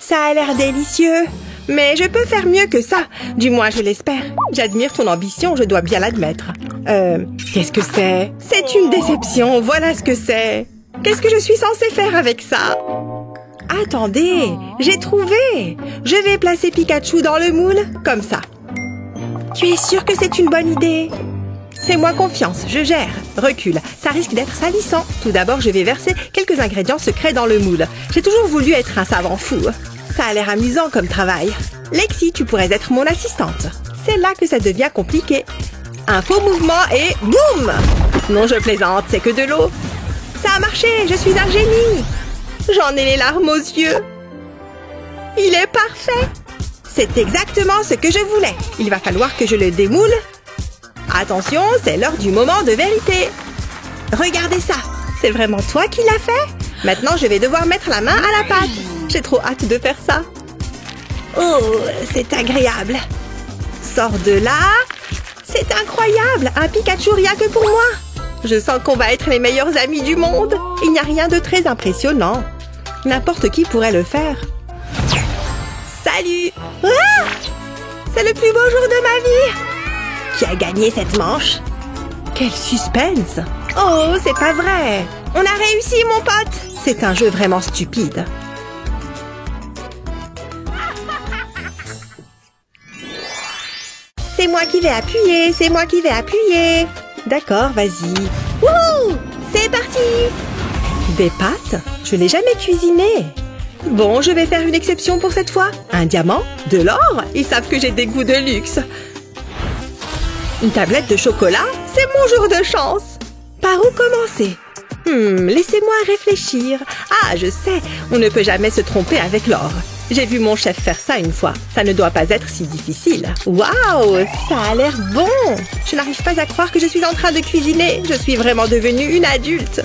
Ça a l'air délicieux. Mais je peux faire mieux que ça. Du moins, je l'espère. J'admire ton ambition, je dois bien l'admettre. Qu'est-ce que c'est? C'est une déception, voilà ce que c'est. Qu'est-ce que je suis censée faire avec ça? Attendez, j'ai trouvé. Je vais placer Pikachu dans le moule, comme ça. Tu es sûre que c'est une bonne idée? Fais-moi confiance, je gère. Recule, ça risque d'être salissant. Tout d'abord, je vais verser quelques ingrédients secrets dans le moule. J'ai toujours voulu être un savant fou. Ça a l'air amusant comme travail. Lexi, tu pourrais être mon assistante. C'est là que ça devient compliqué. Un faux mouvement et boum! Non, je plaisante, c'est que de l'eau. Ça a marché, je suis un génie. J'en ai les larmes aux yeux. Il est parfait. C'est exactement ce que je voulais. Il va falloir que je le démoule. Attention, c'est l'heure du moment de vérité. Regardez ça. C'est vraiment toi qui l'as fait? Maintenant, je vais devoir mettre la main à la pâte. J'ai trop hâte de faire ça. Oh, c'est agréable. Sors de là. C'est incroyable. Un Pikachu rien que pour moi. Je sens qu'on va être les meilleurs amis du monde. Il n'y a rien de très impressionnant. N'importe qui pourrait le faire. Salut. Ah! C'est le plus beau jour de ma vie. Qui a gagné cette manche? Quel suspense. Oh, c'est pas vrai. On a réussi, mon pote. C'est un jeu vraiment stupide. C'est moi qui vais appuyer, c'est moi qui vais appuyer. D'accord, vas-y. Wouhou! C'est parti! Des pâtes? Je n'ai jamais cuisiné. Bon, je vais faire une exception pour cette fois. Un diamant? De l'or? Ils savent que j'ai des goûts de luxe. Une tablette de chocolat? C'est mon jour de chance. Par où commencer? Laissez-moi réfléchir. Ah, je sais, on ne peut jamais se tromper avec l'or. J'ai vu mon chef faire ça une fois. Ça ne doit pas être si difficile. Waouh, ça a l'air bon. Je n'arrive pas à croire que je suis en train de cuisiner. Je suis vraiment devenue une adulte.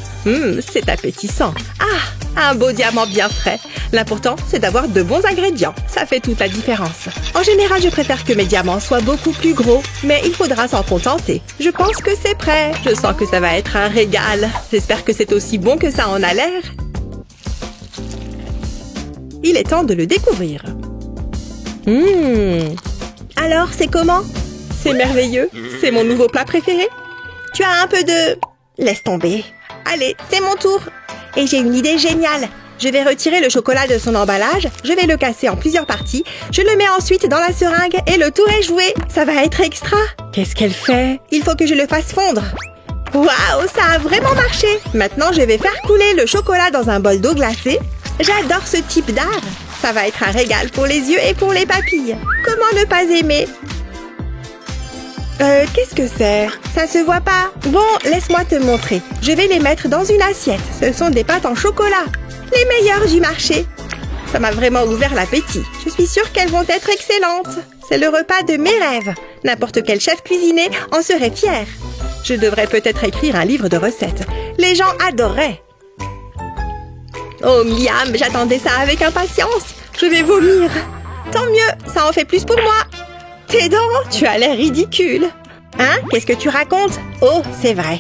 C'est appétissant. Ah, un beau diamant bien frais. L'important, c'est d'avoir de bons ingrédients. Ça fait toute la différence. En général, je préfère que mes diamants soient beaucoup plus gros. Mais il faudra s'en contenter. Je pense que c'est prêt. Je sens que ça va être un régal. J'espère que c'est aussi bon que ça en a l'air. Il est temps de le découvrir. Alors, c'est comment? C'est merveilleux. C'est mon nouveau plat préféré. Tu as un peu de... Laisse tomber. Allez, c'est mon tour. Et j'ai une idée géniale. Je vais retirer le chocolat de son emballage. Je vais le casser en plusieurs parties. Je le mets ensuite dans la seringue et le tour est joué. Ça va être extra. Qu'est-ce qu'elle fait? Il faut que je le fasse fondre. Waouh, ça a vraiment marché. Maintenant, je vais faire couler le chocolat dans un bol d'eau glacée. J'adore ce type d'art. Ça va être un régal pour les yeux et pour les papilles. Comment ne pas aimer? Qu'est-ce que c'est? Ça se voit pas. Bon, laisse-moi te montrer. Je vais les mettre dans une assiette. Ce sont des pâtes en chocolat. Les meilleures du marché. Ça m'a vraiment ouvert l'appétit. Je suis sûre qu'elles vont être excellentes. C'est le repas de mes rêves. N'importe quel chef cuisinier en serait fier. Je devrais peut-être écrire un livre de recettes. Les gens adoreraient. Oh, miam, j'attendais ça avec impatience. Je vais vomir. Tant mieux, ça en fait plus pour moi. Tes dents, tu as l'air ridicule. Hein? Qu'est-ce que tu racontes? Oh, c'est vrai.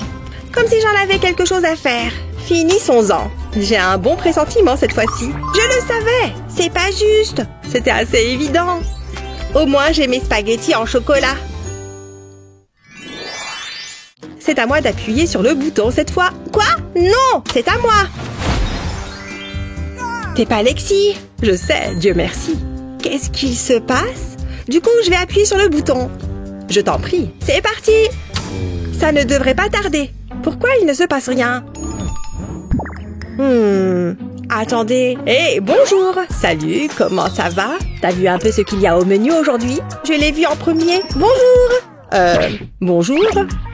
Comme si j'en avais quelque chose à faire. Finissons-en. J'ai un bon pressentiment cette fois-ci. Je le savais. C'est pas juste. C'était assez évident. Au moins, j'ai mes spaghettis en chocolat. C'est à moi d'appuyer sur le bouton cette fois. Quoi? Non, c'est à moi. T'es pas Lexi? Je sais, Dieu merci. Qu'est-ce qu'il se passe? Du coup, je vais appuyer sur le bouton. Je t'en prie. C'est parti. Ça ne devrait pas tarder. Pourquoi il ne se passe rien? Attendez. Hé, bonjour. Salut, comment ça va? T'as vu un peu ce qu'il y a au menu aujourd'hui? Je l'ai vu en premier. Bonjour. Bonjour.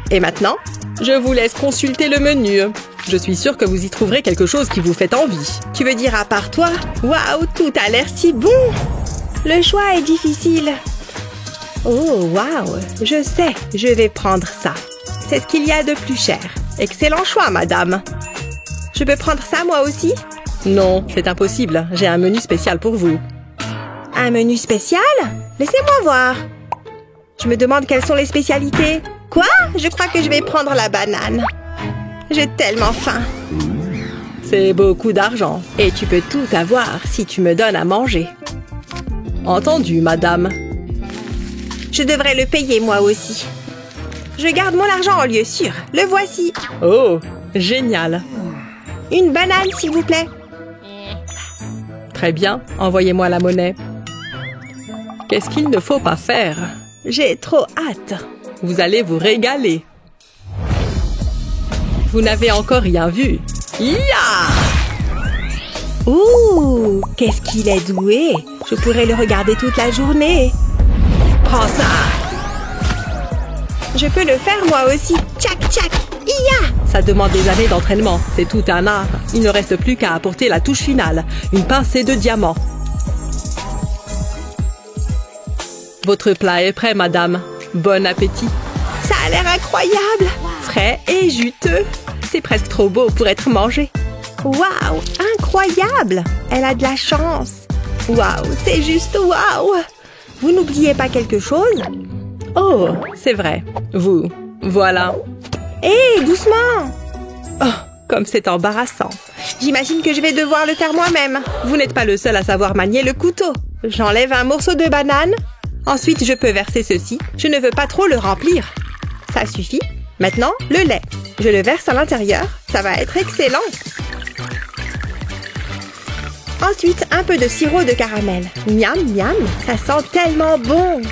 Et maintenant? Je vous laisse consulter le menu. Je suis sûre que vous y trouverez quelque chose qui vous fait envie. Tu veux dire à part toi? Waouh, tout a l'air si bon. Le choix est difficile. Oh, waouh. Je sais, je vais prendre ça. C'est ce qu'il y a de plus cher. Excellent choix, madame. Je peux prendre ça, moi aussi? Non, c'est impossible. J'ai un menu spécial pour vous. Un menu spécial? Laissez-moi voir. Je me demande quelles sont les spécialités. Quoi? Je crois que je vais prendre la banane. J'ai tellement faim. C'est beaucoup d'argent. Et tu peux tout avoir si tu me donnes à manger. Entendu, madame. Je devrais le payer, moi aussi. Je garde mon argent en lieu sûr. Le voici. Oh, génial. Une banane, s'il vous plaît. Très bien, envoyez-moi la monnaie. Qu'est-ce qu'il ne faut pas faire? J'ai trop hâte. Vous allez vous régaler. Vous n'avez encore rien vu. Ya! Ouh, qu'est-ce qu'il est doué. Je pourrais le regarder toute la journée. Prends ça. Je peux le faire moi aussi. Tchac, tchac. Ya! Ça demande des années d'entraînement. C'est tout un art. Il ne reste plus qu'à apporter la touche finale. Une pincée de diamant. Votre plat est prêt, madame. Bon appétit. Ça a l'air incroyable. Frais et juteux. C'est presque trop beau pour être mangé. Waouh, incroyable. Elle a de la chance. Waouh, c'est juste waouh. Vous n'oubliez pas quelque chose? Oh, c'est vrai. Vous, voilà. Hé, doucement. Oh, comme c'est embarrassant. J'imagine que je vais devoir le faire moi-même. Vous n'êtes pas le seul à savoir manier le couteau. J'enlève un morceau de banane. Ensuite, je peux verser ceci. Je ne veux pas trop le remplir. Ça suffit. Maintenant, le lait. Je le verse à l'intérieur. Ça va être excellent. Ensuite, un peu de sirop de caramel. Miam, miam, ça sent tellement bon.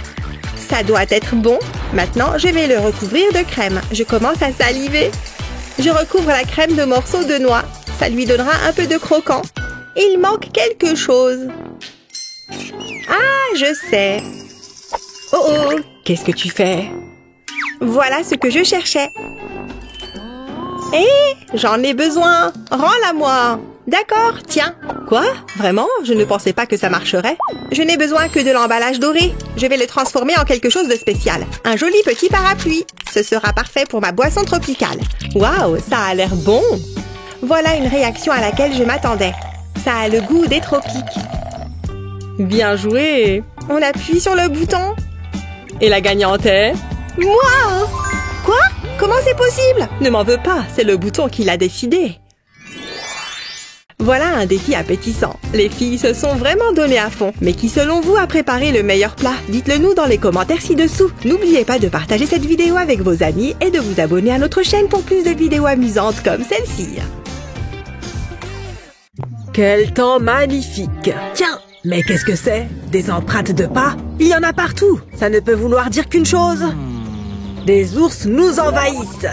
Ça doit être bon. Maintenant, je vais le recouvrir de crème. Je commence à saliver. Je recouvre la crème de morceaux de noix. Ça lui donnera un peu de croquant. Il manque quelque chose. Ah, je sais. Oh oh, qu'est-ce que tu fais? Voilà ce que je cherchais. Hé, j'en ai besoin. Rends-la-moi. D'accord, tiens. Quoi? Vraiment? Je ne pensais pas que ça marcherait. Je n'ai besoin que de l'emballage doré. Je vais le transformer en quelque chose de spécial. Un joli petit parapluie. Ce sera parfait pour ma boisson tropicale. Waouh, ça a l'air bon. Voilà une réaction à laquelle je m'attendais. Ça a le goût des tropiques. Bien joué. On appuie sur le bouton. Et la gagnante est... Moi! Quoi? Comment c'est possible? Ne m'en veux pas, c'est le bouton qui l'a décidé. Voilà un défi appétissant. Les filles se sont vraiment données à fond. Mais qui selon vous a préparé le meilleur plat? Dites-le nous dans les commentaires ci-dessous. N'oubliez pas de partager cette vidéo avec vos amis et de vous abonner à notre chaîne pour plus de vidéos amusantes comme celle-ci. Quel temps magnifique! Tiens! Mais qu'est-ce que c'est? Des empreintes de pas? Il y en a partout! Ça ne peut vouloir dire qu'une chose. Des ours nous envahissent!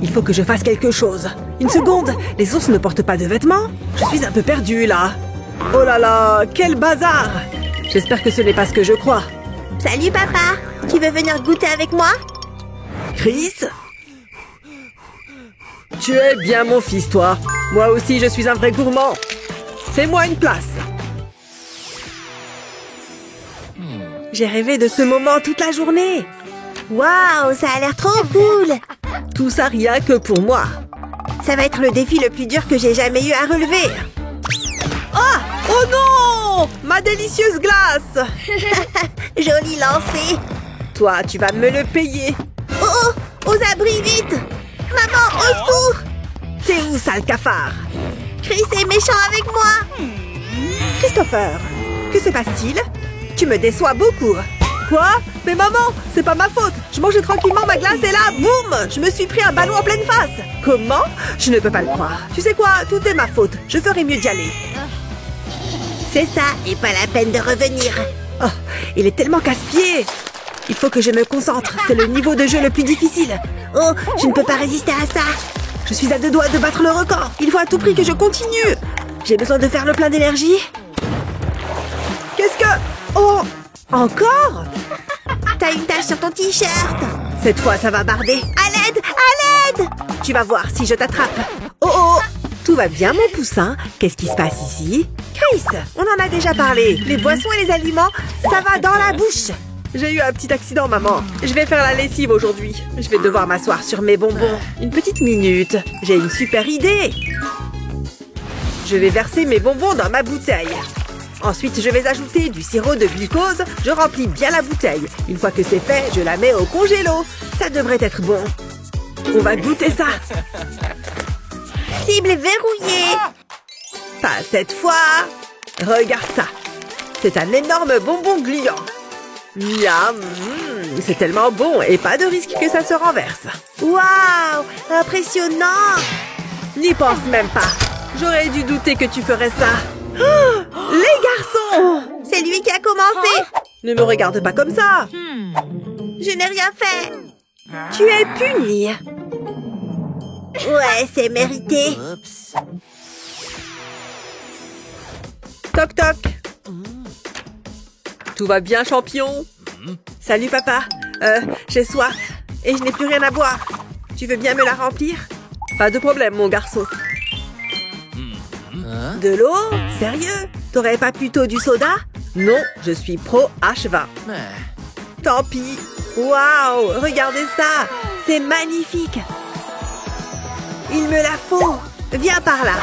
Il faut que je fasse quelque chose. Une seconde! Les ours ne portent pas de vêtements? Je suis un peu perdue, là. Oh là là! Quel bazar! J'espère que ce n'est pas ce que je crois. Salut, papa! Tu veux venir goûter avec moi? Chris? Tu es bien mon fils, toi. Moi aussi, je suis un vrai gourmand. Fais-moi une place. J'ai rêvé de ce moment toute la journée. Waouh, ça a l'air trop cool. Tout ça rien que pour moi. Ça va être le défi le plus dur que j'ai jamais eu à relever. Ah! Oh non! Ma délicieuse glace. Joli lancer. Toi, tu vas me le payer. Oh oh! Aux abris, vite! Maman, au secours! T'es où, sale cafard? Chris est méchant avec moi. Christopher, que se passe-t-il? Tu me déçois beaucoup. Quoi? Mais maman, c'est pas ma faute. Je mangeais tranquillement ma glace et là, boum! Je me suis pris un ballon en pleine face. Comment? Je ne peux pas le croire. Tu sais quoi? Tout est ma faute. Je ferais mieux d'y aller. C'est ça, et pas la peine de revenir. Oh, il est tellement casse-pied. Il faut que je me concentre. C'est le niveau de jeu le plus difficile. Oh, je ne peux pas résister à ça. Je suis à 2 doigts de battre le record. Il faut à tout prix que je continue. J'ai besoin de faire le plein d'énergie. Qu'est-ce que... Oh! Encore? T'as une tache sur ton t-shirt. Cette fois, ça va barder. À l'aide! À l'aide! Tu vas voir si je t'attrape. Oh oh! Tout va bien, mon poussin? Qu'est-ce qui se passe ici? Chris, on en a déjà parlé. Les boissons et les aliments, ça va dans la bouche. J'ai eu un petit accident, maman. Je vais faire la lessive aujourd'hui. Je vais devoir m'asseoir sur mes bonbons. Une petite minute. J'ai une super idée. Je vais verser mes bonbons dans ma bouteille. Ensuite, je vais ajouter du sirop de glucose. Je remplis bien la bouteille. Une fois que c'est fait, je la mets au congélo. Ça devrait être bon. On va goûter ça. Cible verrouillée. Pas cette fois. Regarde ça. C'est un énorme bonbon gluant. Miam, c'est tellement bon et pas de risque que ça se renverse. Waouh, impressionnant. N'y pense même pas. J'aurais dû douter que tu ferais ça. Oh, les garçons! C'est lui qui a commencé. Ne me regarde pas comme ça. Je n'ai rien fait. Tu es puni. Ouais, c'est mérité. Toc toc. Tout va bien, champion? Salut, papa. J'ai soif et je n'ai plus rien à boire. Tu veux bien me la remplir? Pas de problème, mon garçon. De l'eau? Sérieux? T'aurais pas plutôt du soda? Non, je suis pro H20. Tant pis. Waouh, regardez ça. C'est magnifique. Il me la faut. Viens par là.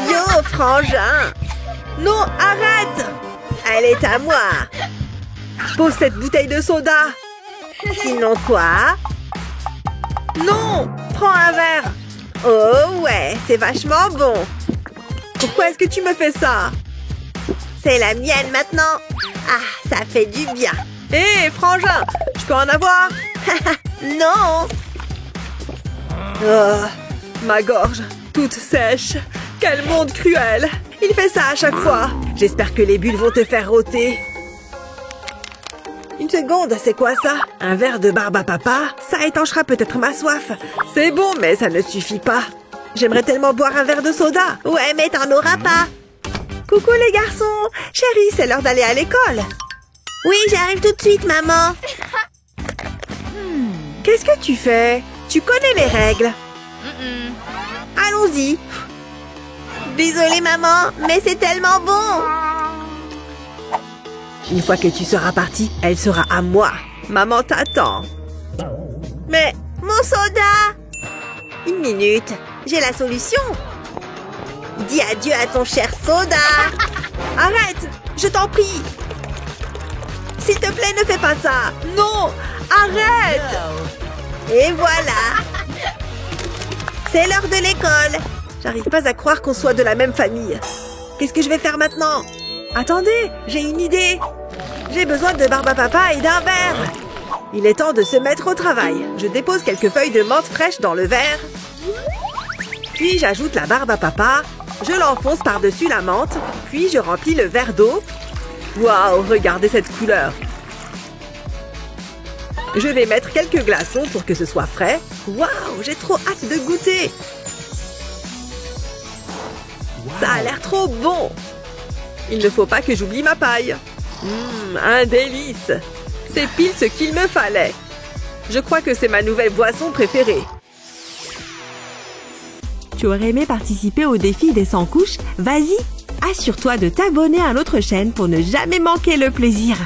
Yo, frangin. Non, arrête. Elle est à moi. Pose cette bouteille de soda. Sinon quoi? Non, prends un verre. Oh ouais, c'est vachement bon. Pourquoi est-ce que tu me fais ça? C'est la mienne maintenant. Ah, ça fait du bien. Hé, frangin, je peux en avoir? Non. Oh, ma gorge, toute sèche. Quel monde cruel. Il fait ça à chaque fois. J'espère que les bulles vont te faire rôter. Une seconde, c'est quoi ça? Un verre de barbe à papa? Ça étanchera peut-être ma soif. C'est bon, mais ça ne suffit pas. J'aimerais tellement boire un verre de soda. Ouais, mais t'en auras pas. Coucou les garçons. Chérie, c'est l'heure d'aller à l'école. Oui, j'arrive tout de suite, maman. Qu'est-ce que tu fais? Tu connais les règles. Allons-y. Désolée, maman, mais c'est tellement bon. Une fois que tu seras partie, elle sera à moi. Maman t'attend. Mais mon soda! Une minute, j'ai la solution. Dis adieu à ton cher soda. Arrête, je t'en prie. S'il te plaît, ne fais pas ça. Non, arrête. Et voilà. C'est l'heure de l'école. J'arrive pas à croire qu'on soit de la même famille. Qu'est-ce que je vais faire maintenant? Attendez, j'ai une idée. J'ai besoin de barbe à papa et d'un verre. Il est temps de se mettre au travail. Je dépose quelques feuilles de menthe fraîches dans le verre. Puis j'ajoute la barbe à papa. Je l'enfonce par-dessus la menthe. Puis je remplis le verre d'eau. Waouh, regardez cette couleur. Je vais mettre quelques glaçons pour que ce soit frais. Waouh, j'ai trop hâte de goûter. Ça a l'air trop bon. Il ne faut pas que j'oublie ma paille. Un délice. C'est pile ce qu'il me fallait. Je crois que c'est ma nouvelle boisson préférée. Tu aurais aimé participer au défi des 100 couches? Vas-y, assure-toi de t'abonner à notre chaîne pour ne jamais manquer le plaisir.